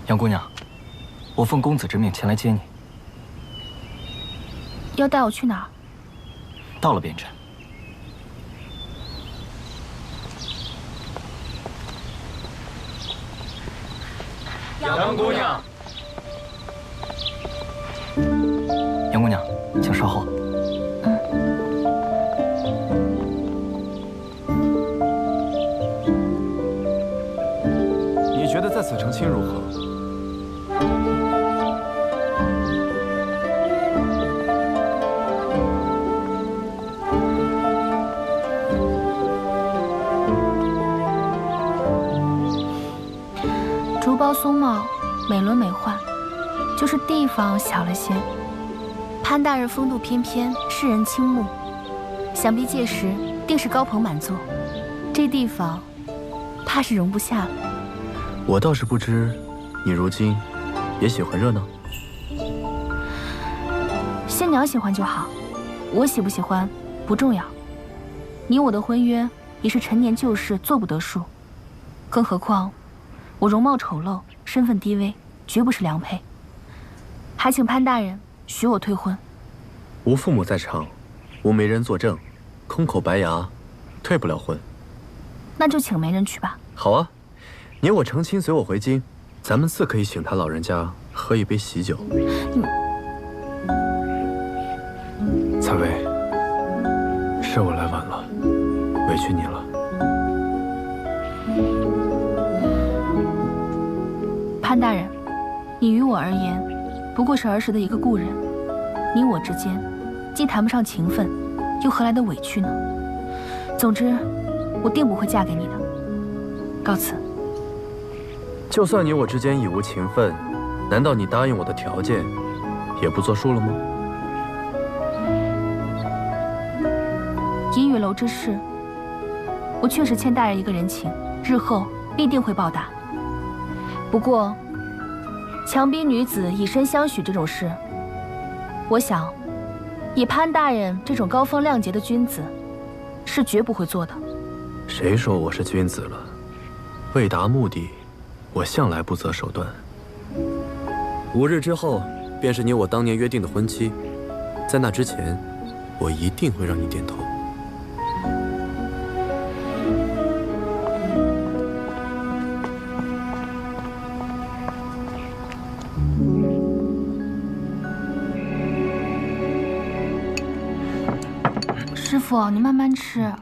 C: 杨姑娘，我奉公子之命前来接你。
B: 要带我去哪儿？
C: 到了便知。
M: 杨姑娘，
C: 杨姑娘，请稍后。
S: 你觉得在此成亲如何？
B: 竹包松茂，美轮美奂，就是地方小了些。潘大人风度翩翩，世人倾慕，想必届时定是高朋满座，这地方怕是容不下了。
J: 我倒是不知，你如今也喜欢热闹？
B: 新娘喜欢就好，我喜不喜欢不重要。你我的婚约也是陈年旧事，做不得数。更何况我容貌丑陋，身份低微，绝不是良配。还请潘大人许我退婚。
J: 吾父母在场，无媒人作证，空口白牙，退不了婚。
B: 那就请媒人去吧。
J: 好啊，你我成亲，随我回京，咱们自可以请他老人家喝一杯喜酒。
A: 采薇，是我来晚了，委屈你了。
B: 潘大人，你于我而言，不过是儿时的一个故人，你我之间，既谈不上情分，又何来的委屈呢？总之，我定不会嫁给你的。告辞。
J: 就算你我之间已无情分，难道你答应我的条件，也不作数了吗？
B: 银雨楼之事，我确实欠大人一个人情，日后必定会报答。不过，强逼女子以身相许这种事，我想，以潘大人这种高风亮节的君子，是绝不会做的。
J: 谁说我是君子了？为达目的，我向来不择手段。5日之后，便是你我当年约定的婚期，在那之前，我一定会让你点头。
B: 师傅，你慢慢吃。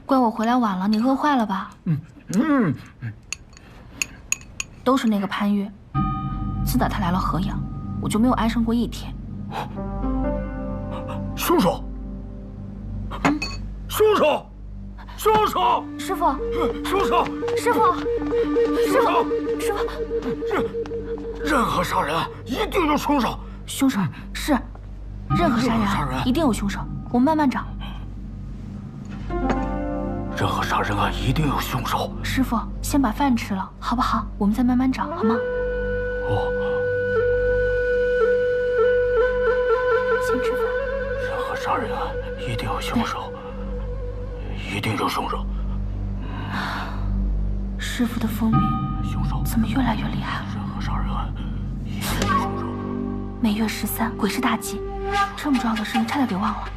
B: 怪我回来晚了，你饿坏了吧？都是那个潘越，自打他来了河阳，我就没有安生过一天。
E: 凶手！凶手！凶手！
B: 师傅！
E: 凶手！
B: 师傅！师傅！师傅！
E: 任何杀人案一定有凶手。
B: 凶手是任何杀人案一定有凶手，我们慢慢找。
E: 任何杀人案一定有凶手。
B: 师傅，先把饭吃了，好不好？我们再慢慢找，好吗？
E: 哦。
B: 先吃饭。
E: 任何杀人案一定有凶手，一定有凶手。
B: 师傅的风名怎么越来越厉害了？
E: 任何杀人案一定有凶手。
B: 每月13，鬼市大忌，这么重要的事，你差点给忘了。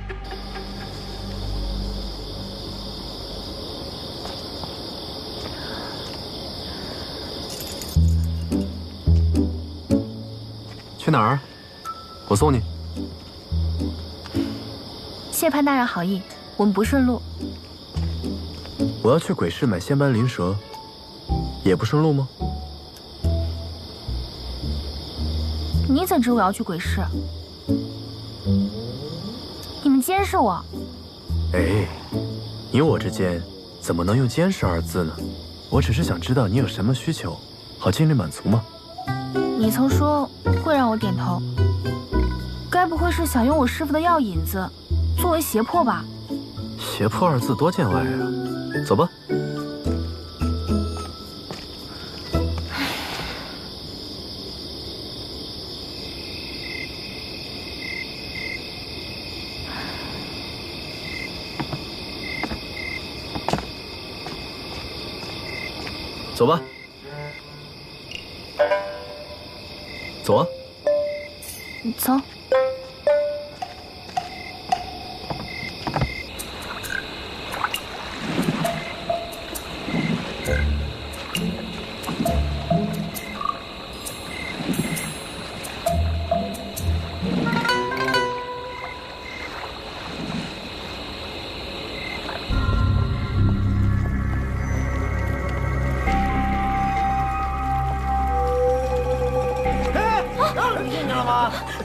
F: 去哪儿？我送你。
B: 谢潘大人好意，我们不顺路。
J: 我要去鬼市买仙斑灵蛇，也不顺路吗？
B: 你怎知我要去鬼市？你们监视我？
J: 哎，你我之间怎么能用监视二字呢？我只是想知道你有什么需求，好尽力满足吗？
B: 你曾说会让我点头，该不会是想用我师傅的药引子作为胁迫吧？
J: 胁迫二字多见外啊！走吧。走吧，走啊，
B: 走。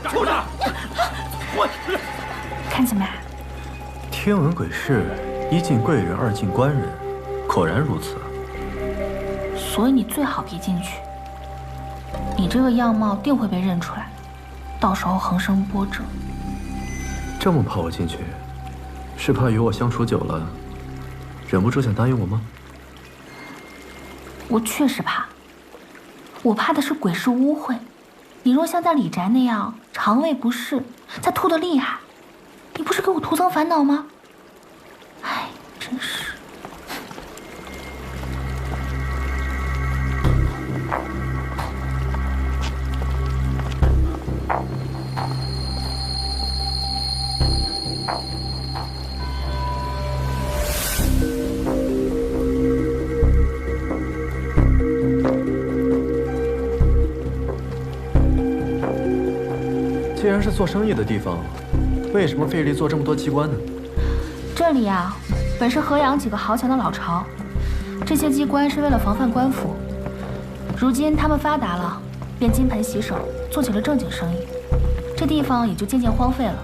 R: 畜生！我
B: 看见没？
J: 听闻鬼市一进贵人，二进官人，果然如此。
B: 所以你最好别进去，你这个样貌定会被认出来，到时候横生波折。
J: 这么怕我进去，是怕与我相处久了，忍不住想答应我吗？
B: 我确实怕，我怕的是鬼市污秽。你若像在李宅那样肠胃不适，再吐得厉害，你不是给我徒增烦恼吗？哎，真是。
J: 既然是做生意的地方，为什么费力做这么多机关呢？
B: 这里啊，本是河阳几个豪强的老巢，这些机关是为了防范官府。如今他们发达了，便金盆洗手，做起了正经生意，这地方也就渐渐荒废了，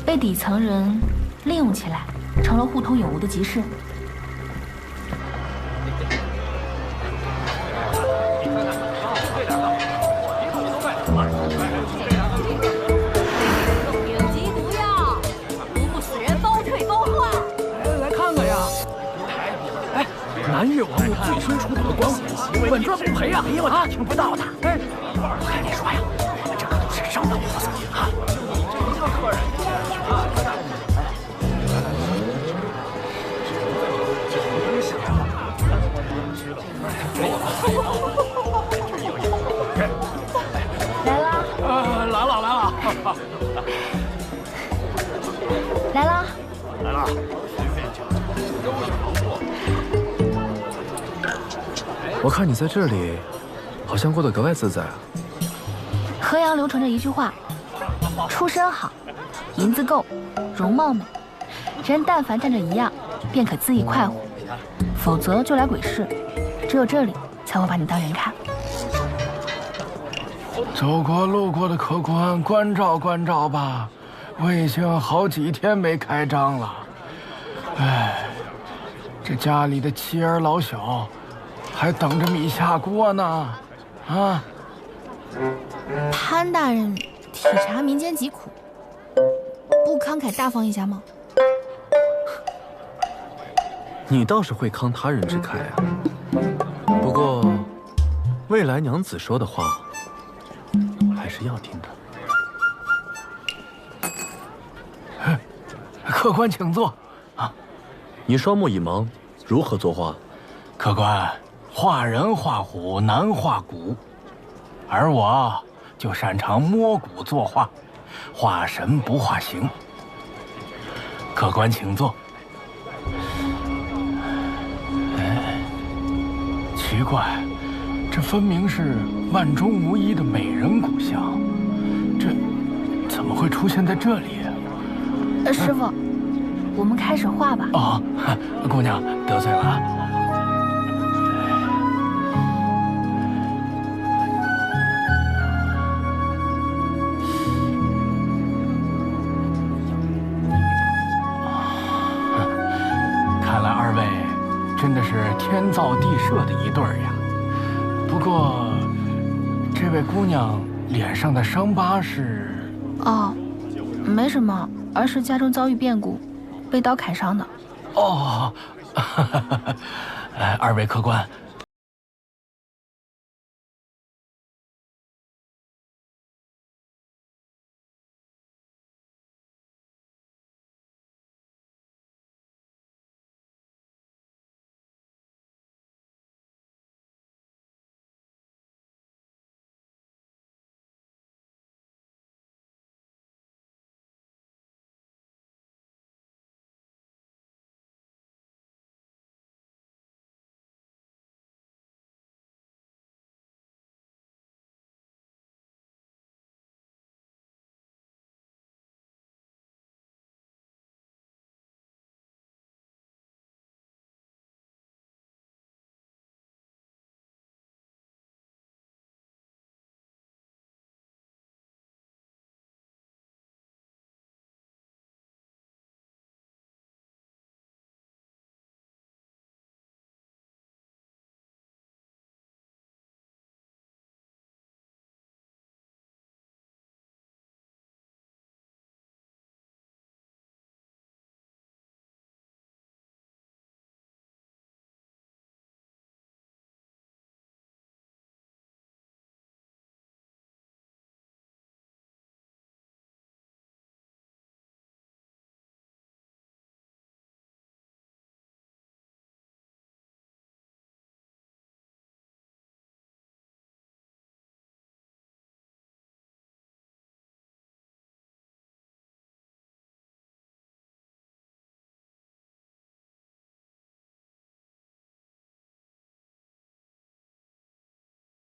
B: 被底层人利用起来，成了互通有无的集市。
R: 南越王墓最新出土的棺椁，本尊不赔啊！啊，听不到的。哎，我跟你说呀，我们这可都是上等货色啊！一个客人
B: 来了。来了。
R: 来了。都是好货。
J: 我看你在这里，好像过得格外自在啊。
B: 河阳流传着一句话：出身好，银子够，容貌美，人但凡站着一样，便可恣意快活；否则就来鬼市，只有这里才会把你当人看。
S: 走过路过的客官，关照关照吧，我已经好几天没开张了。哎，这家里的妻儿老小。还等着米下锅呢，啊！
B: 潘大人体察民间疾苦，不慷慨大方一下吗？
J: 你倒是会慷他人之慨啊。不过，未来娘子说的话，还是要听
S: 的。客官请坐。啊，
J: 你双目已盲，如何作画？
S: 客官。画人画虎难画骨，而我就擅长摸骨作画，画神不画形。客官请坐。哎，奇怪，这分明是万中无一的美人骨像，么会出现在这里？
B: 师傅，我们开始画吧。
S: 哦，姑娘得罪了。看来二位真的是天造地设的一对儿呀。不过，这位姑娘脸上的伤疤是……
B: 哦，没什么，而是家中遭遇变故，被刀砍伤的。
S: 哦，二位客官。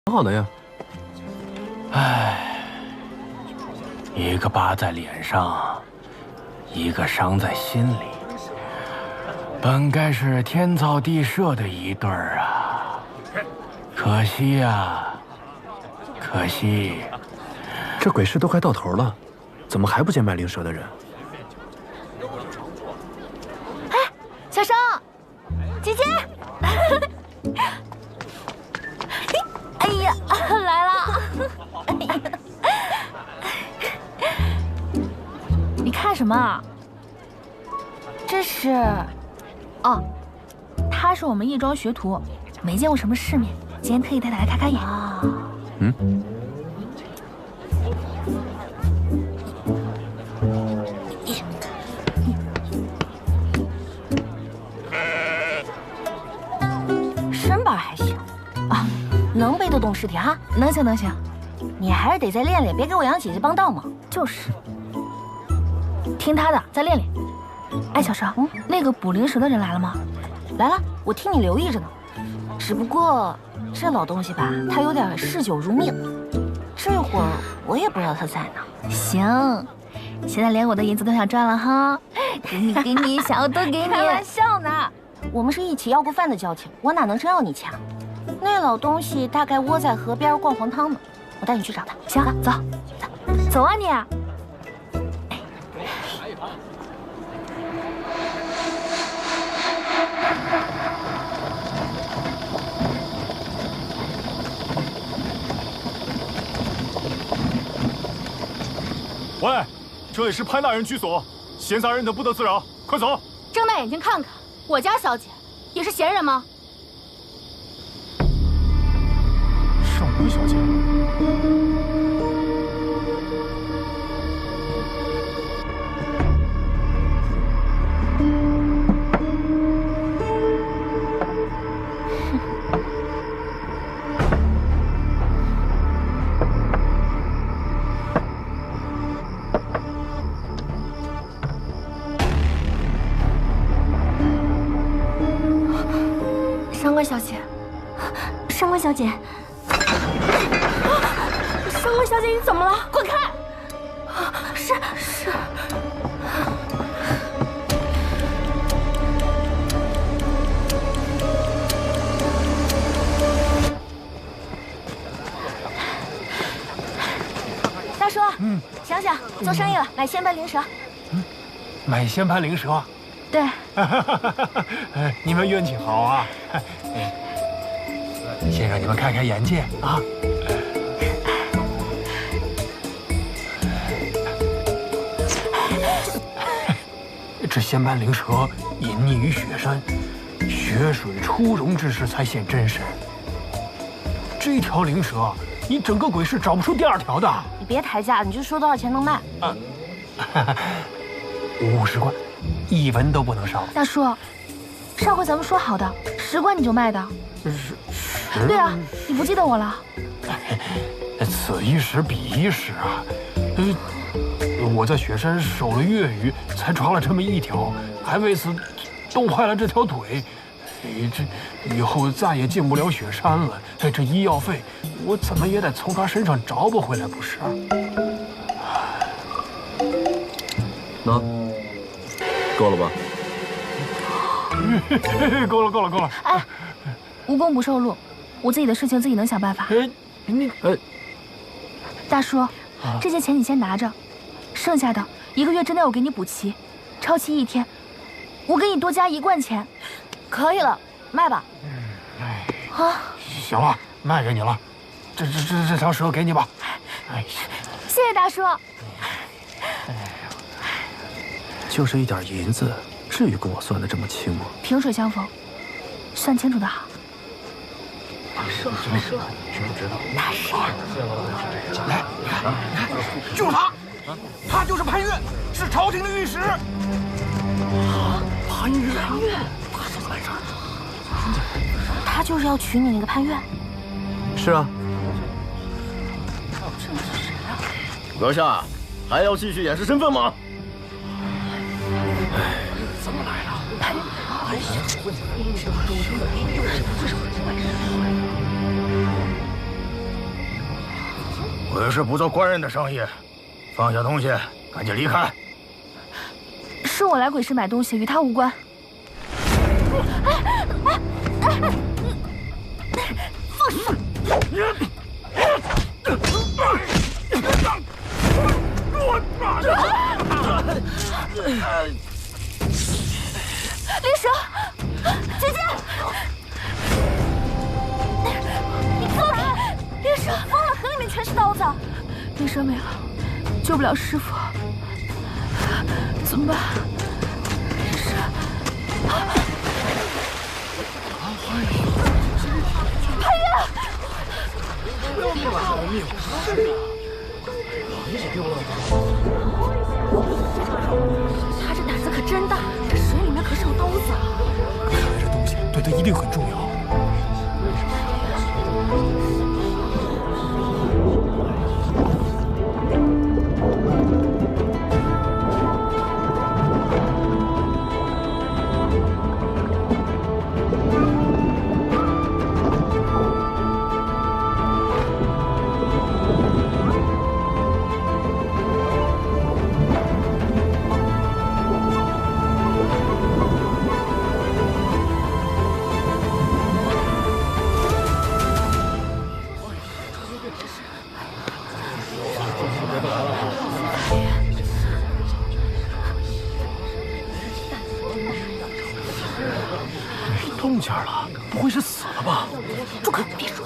P: 挺好的呀。
S: 唉，一个疤在脸上，一个伤在心里，本该是天造地设的一对儿啊，可惜呀，可惜。
P: 这鬼市都快到头了，怎么还不见卖灵蛇的人？
B: 哎，小生，姐姐。
H: 哎呀，来了！
B: 你看什么啊？这是……哦，他是我们义庄学徒，没见过什么世面，今天特意带他来开开眼。
P: 嗯。
D: 身板还行啊，能背得动尸体哈？
B: 能行能行，
D: 你还是得再练练，别给我杨姐姐帮倒忙。
B: 就是，听他的，再练练。哎，小生，那个捕灵蛇的人来了吗？
D: 来了，我替你留意着呢。只不过这老东西吧，他有点嗜酒如命，这会儿我也不知道他在哪。
B: 行，现在连我的银子都想赚了哈，给你给你，想要多给你。
D: 开玩笑呢，我们是一起要过饭的交情，我哪能真要你钱？那老东西大概窝在河边灌黄汤呢，我带你去找他。
B: 行，走，走啊你！
T: 喂，这里是潘大人居所，闲杂人等不得自扰，快走！
H: 睁大眼睛看看，我家小姐也是闲人吗？
T: 上官小姐，
H: 上官小姐，上官小姐，上官小姐，你怎么了？滚开！
O: 是。
H: 大叔，想想做生意了，买仙盘灵蛇。
S: 买仙盘灵蛇。
H: 对。
S: 你们运气好啊！先让你们开开眼界啊！这仙盘灵蛇隐匿于雪山，雪水初融之时才现真身。这条灵蛇，你整个鬼市找不出第二条的。
H: 你别抬价，你就说多少钱能卖。
S: 啊，50贯，1文都不能少。
B: 大叔，上回咱们说好的10贯你就卖的。对啊，你不记得我了？
S: 此一时彼一时啊。我在雪山守了月余，才抓了这么一条，还为此冻坏了这条腿。这以后再也进不了雪山了。这医药费，我怎么也得从他身上找补回来，不是？
J: 那够了吧？
S: 够了。
B: 哎，无功不受禄，我自己的事情自己能想办法。大叔，这些钱你先拿着，剩下的1个月之内我给你补齐，超期1天，我给你多加1贯钱。
H: 可以了，卖吧。
B: 啊，
S: 行了，卖给你了，这条蛇给你吧。
B: 谢谢大叔。
J: 就是一点银子，至于跟我算的这么清吗？
B: 萍水相逢，算清楚的好。
H: 说，他是谁呀？
R: 来，你看，就是他，他就是潘越，是朝廷的御史。
H: 潘越，他怎么来这儿？他就是要娶你那个潘越。
J: 是啊。
Q: 阁下，还要继续掩饰身份吗？
R: 怎么来了？
E: 鬼市不做官人的生意，放下东西，赶紧离开。
B: 是我来鬼市买东西，与他无关。
H: 放手！
B: 灵蛇，姐姐，
H: 你放开！
B: 灵蛇
H: 疯了，河里面全是刀子。
B: 灵蛇没了，救不了师傅，怎么办？灵蛇，潘越，
R: 不要命了！逃命！
O: 你给丢了。他这胆子可真大，这水里面可是有刀子啊！
S: 看来这东西对他一定很重要。动静了，不会是死了吧？
O: 住口！别说。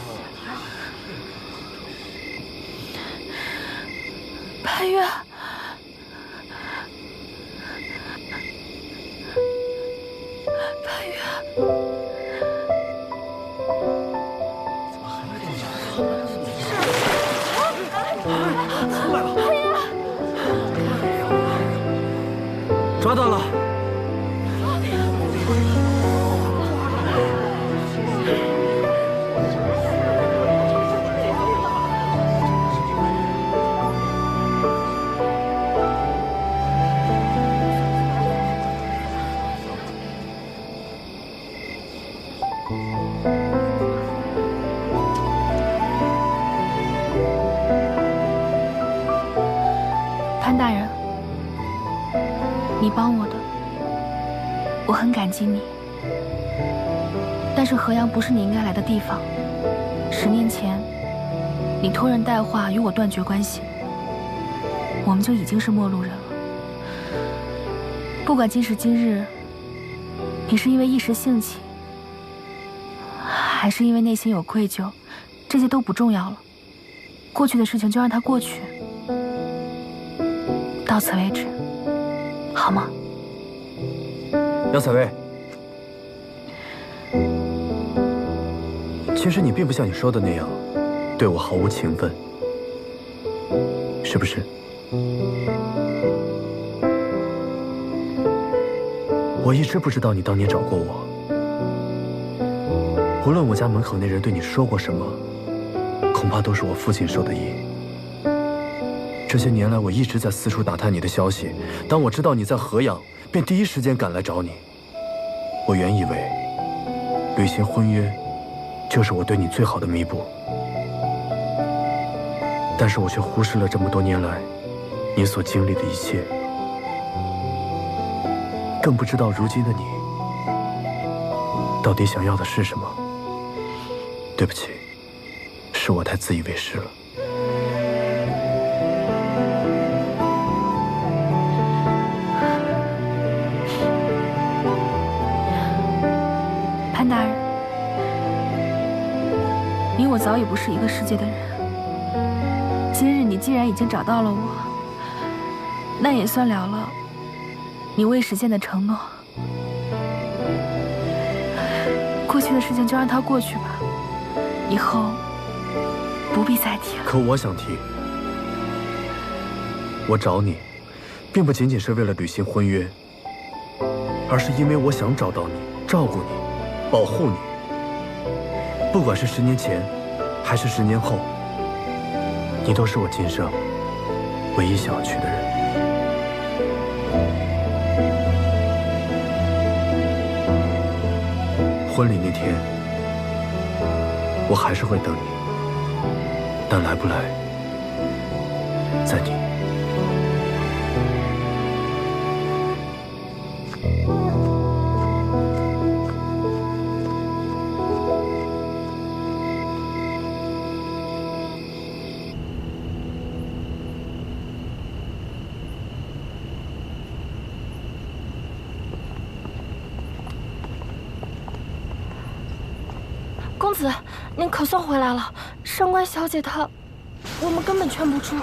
B: 潘越，潘越，
J: 抓到了！
B: 潘激你，但是河阳不是你应该来的地方。10年前，你托人带话与我断绝关系，我们就已经是陌路人了。不管今时今日，你是因为一时兴起，还是因为内心有愧疚，这些都不重要了。过去的事情就让它过去，到此为止，好吗？
J: 杨采薇，其实你并不像你说的那样，对我毫无情分，是不是？我一直不知道你当年找过我，无论我家门口那人对你说过什么，恐怕都是我父亲授的意。这些年来，我一直在四处打探你的消息。当我知道你在河阳，便第一时间赶来找你。我原以为履行婚约就是我对你最好的弥补，但是我却忽视了这么多年来你所经历的一切，更不知道如今的你到底想要的是什么。对不起，是我太自以为是了。
B: 潘大人，你我早已不是一个世界的人。今日你既然已经找到了我，那也算了了你未实现的承诺。过去的事情就让它过去吧，以后不必再提了。
J: 可我想提，我找你，并不仅仅是为了履行婚约，而是因为我想找到你，照顾你，保护你。不管是10年前，还是10年后，你都是我今生唯一想要娶的人。婚礼那天，我还是会等你，但来不来，在你。
B: 公子，您可算回来了。上官小姐她，我们根本劝不住。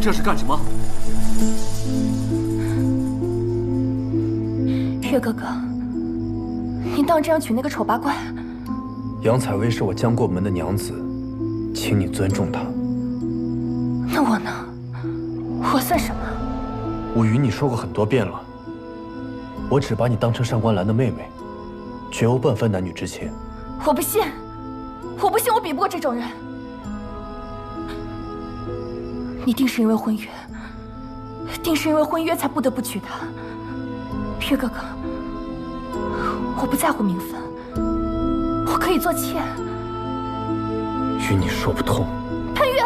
F: 这是干什么？
B: 岳哥哥，你当这样娶那个丑八怪？
J: 杨采薇是我将过门的娘子，请你尊重她。
B: 那我呢？我算什么？
J: 我与你说过很多遍了，我只把你当成上官兰的妹妹，绝无半分男女之情。
B: 我不信，我不信我比不过这种人。你定是因为婚约，定是因为婚约才不得不娶她。岳哥哥，我不在乎名分，我可以做妾。
J: 与你说不通。
B: 潘越。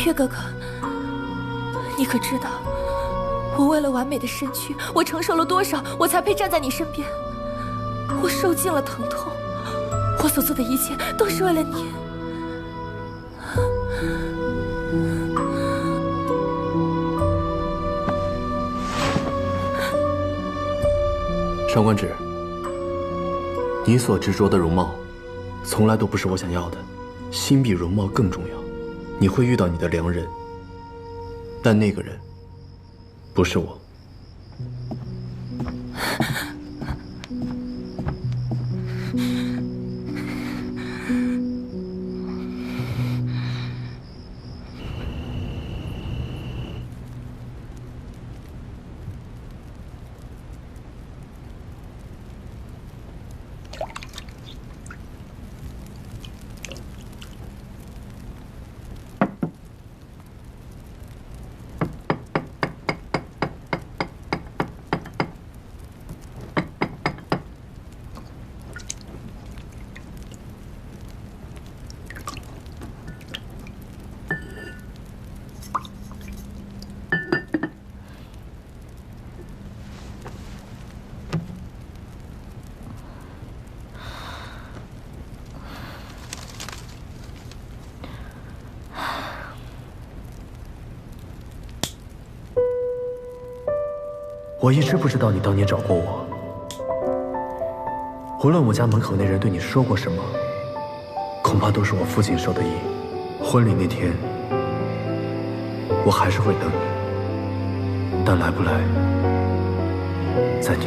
B: 岳哥哥，你可知道，我为了完美的身躯，我承受了多少，我才配站在你身边？我受尽了疼痛，我所做的一切都是为了你。
J: 上官芷，你所执着的容貌，从来都不是我想要的，心比容貌更重要。你会遇到你的良人，但那个人不是我。我一直不知道你当年找过我。无论我家门口那人对你说过什么，恐怕都是我父亲授的意。婚礼那天，我还是会等你，但来不来，在你。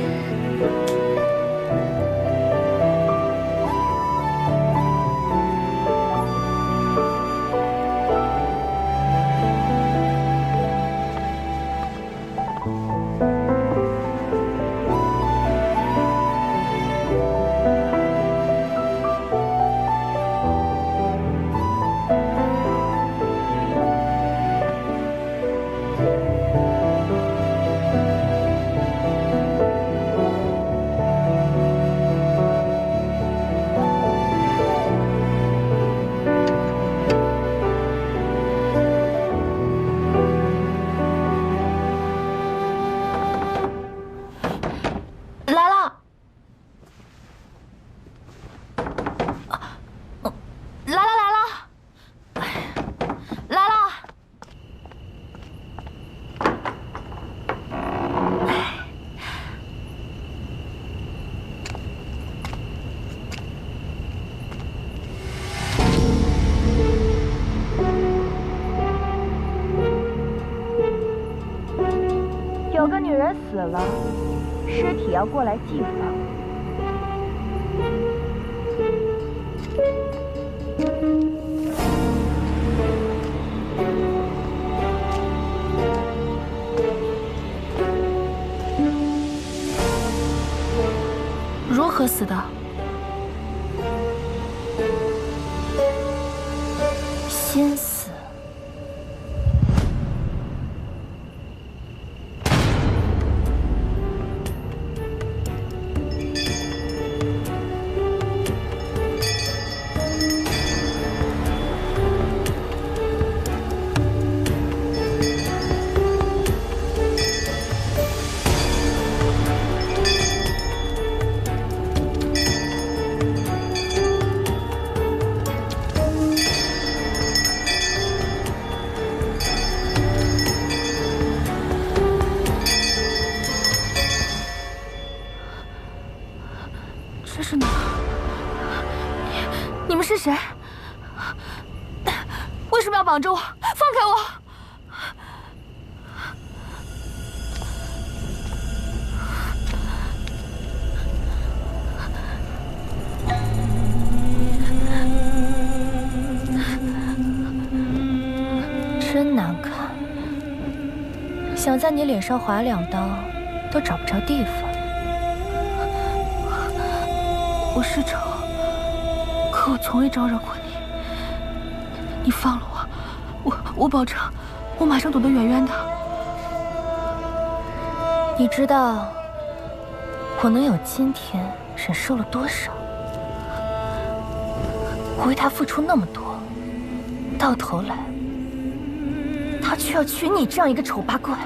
B: 有个女人死了，尸体要过来祭访。如何死的？先死。这是哪？你们是谁？为什么要绑着我？放开我！真难看，想在你脸上划2刀，都找不着地方。我是丑，可我从未招惹过你。你放了我，我保证，我马上躲得远远的。你知道我能有今天，忍受了多少？我为他付出那么多，到头来，他却要娶你这样一个丑八怪。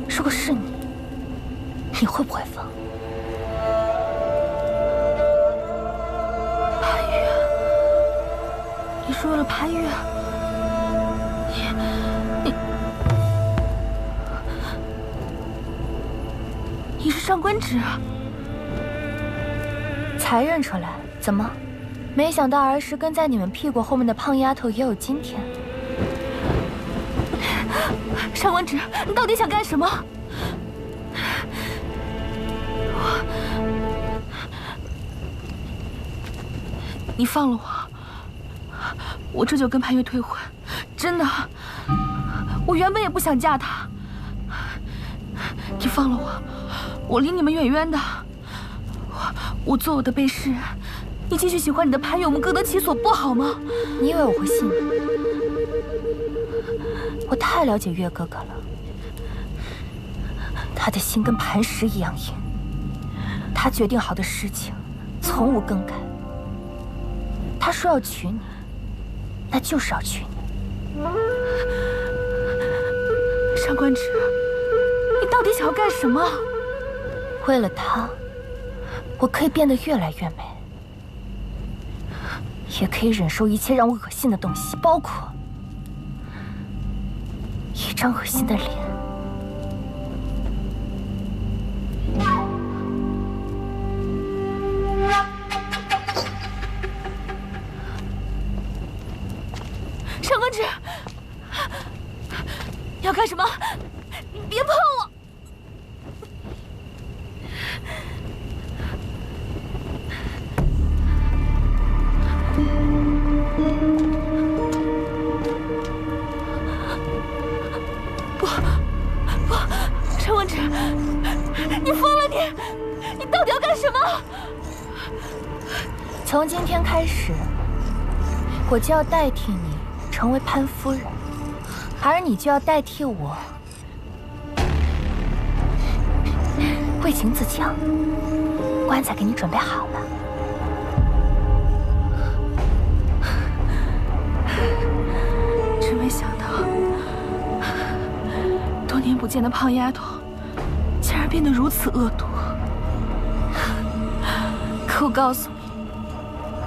B: 如果是你，你会不会放？你是为了潘越？你是上官芷？才认出来？怎么？没想到儿时跟在你们屁股后面的胖丫头也有今天。上官芷，你到底想干什么？你放了我！我这就跟潘越退婚，真的。我原本也不想嫁他。你放了我，我离你们远远的。我做我的背诗人，你继续喜欢你的潘越，我们各得其所，不好吗？你以为我会信你？我太了解越哥哥了，他的心跟磐石一样硬。他决定好的事情，从无更改。他说要娶你，那就是要娶你。上官芷，你到底想要干什么？为了他，我可以变得越来越美，也可以忍受一切让我恶心的东西，包括一张恶心的脸。干什么？你别碰我！不，陈文之，你疯了你到底要干什么？从今天开始，我就要代替你成为潘夫人，而你就要代替我为情自强。棺材给你准备好了。真没想到，多年不见的胖丫头，竟然变得如此恶毒。可我告诉你，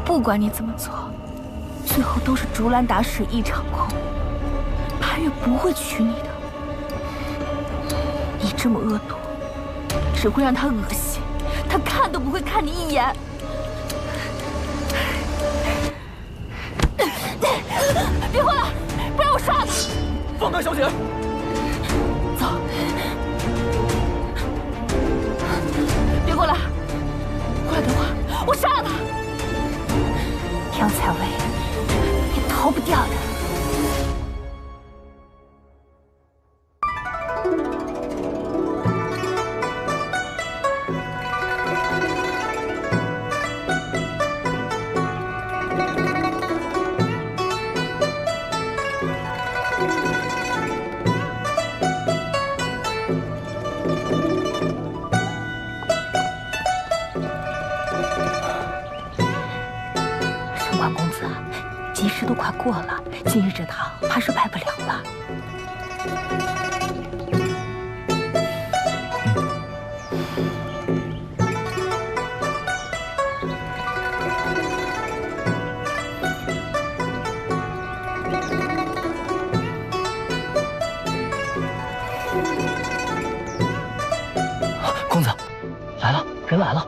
B: 不管你怎么做，最后都是竹篮打水一场空。潘越不会娶你的，你这么恶毒，只会让他恶心，他看都不会看你一眼。别过来，不然我杀了他！
R: 放开小姐！
B: 走，别过来，过来等会儿，我杀了他！杨采薇，你逃不掉的。集市都快过了，今日这趟怕是办不了了。
A: 公子，来了，人来了。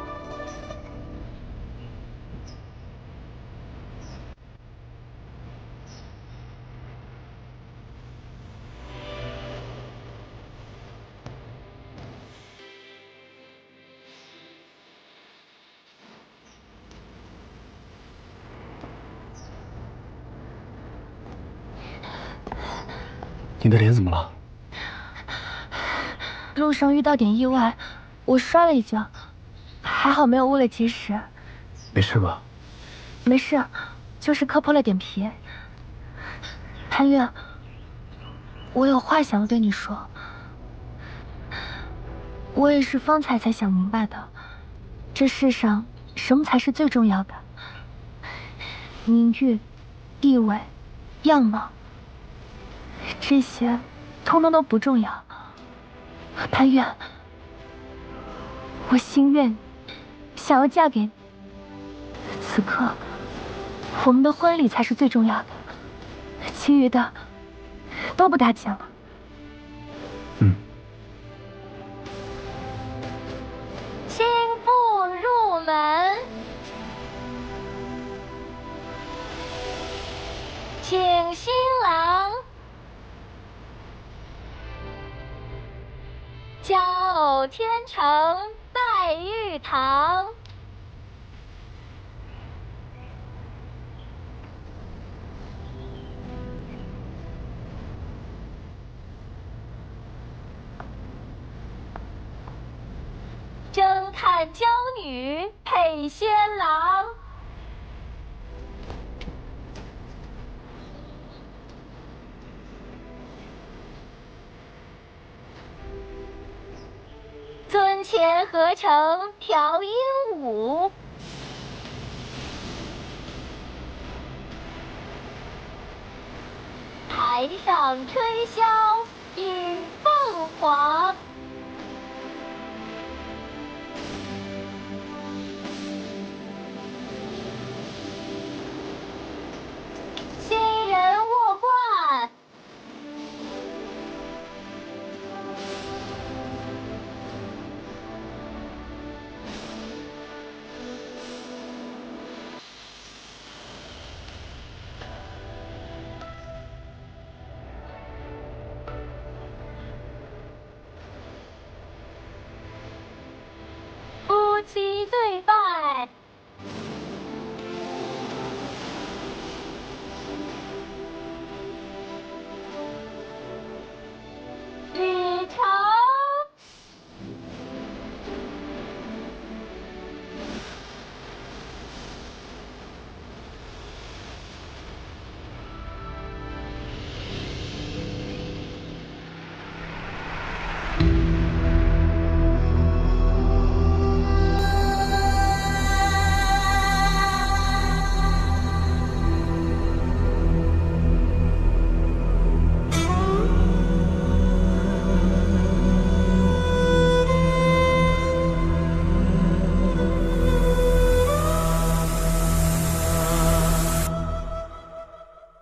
A: 你的脸怎么了？
B: 路上遇到点意外，我摔了一跤，还好没有误了及时。
A: 没事吧？
B: 没事，就是磕破了点皮。潘越，我有话想要对你说。我也是方才想明白的，这世上什么才是最重要的？名誉、地位、样貌。这些通通都不重要。潘越，我心愿想要嫁给你。此刻，我们的婚礼才是最重要的，其余的都不搭紧了。
H: 新妇入门，请新郎佳偶天成拜玉堂。争看娇女配仙郎。尊前合成调音舞，台上吹箫与凤凰。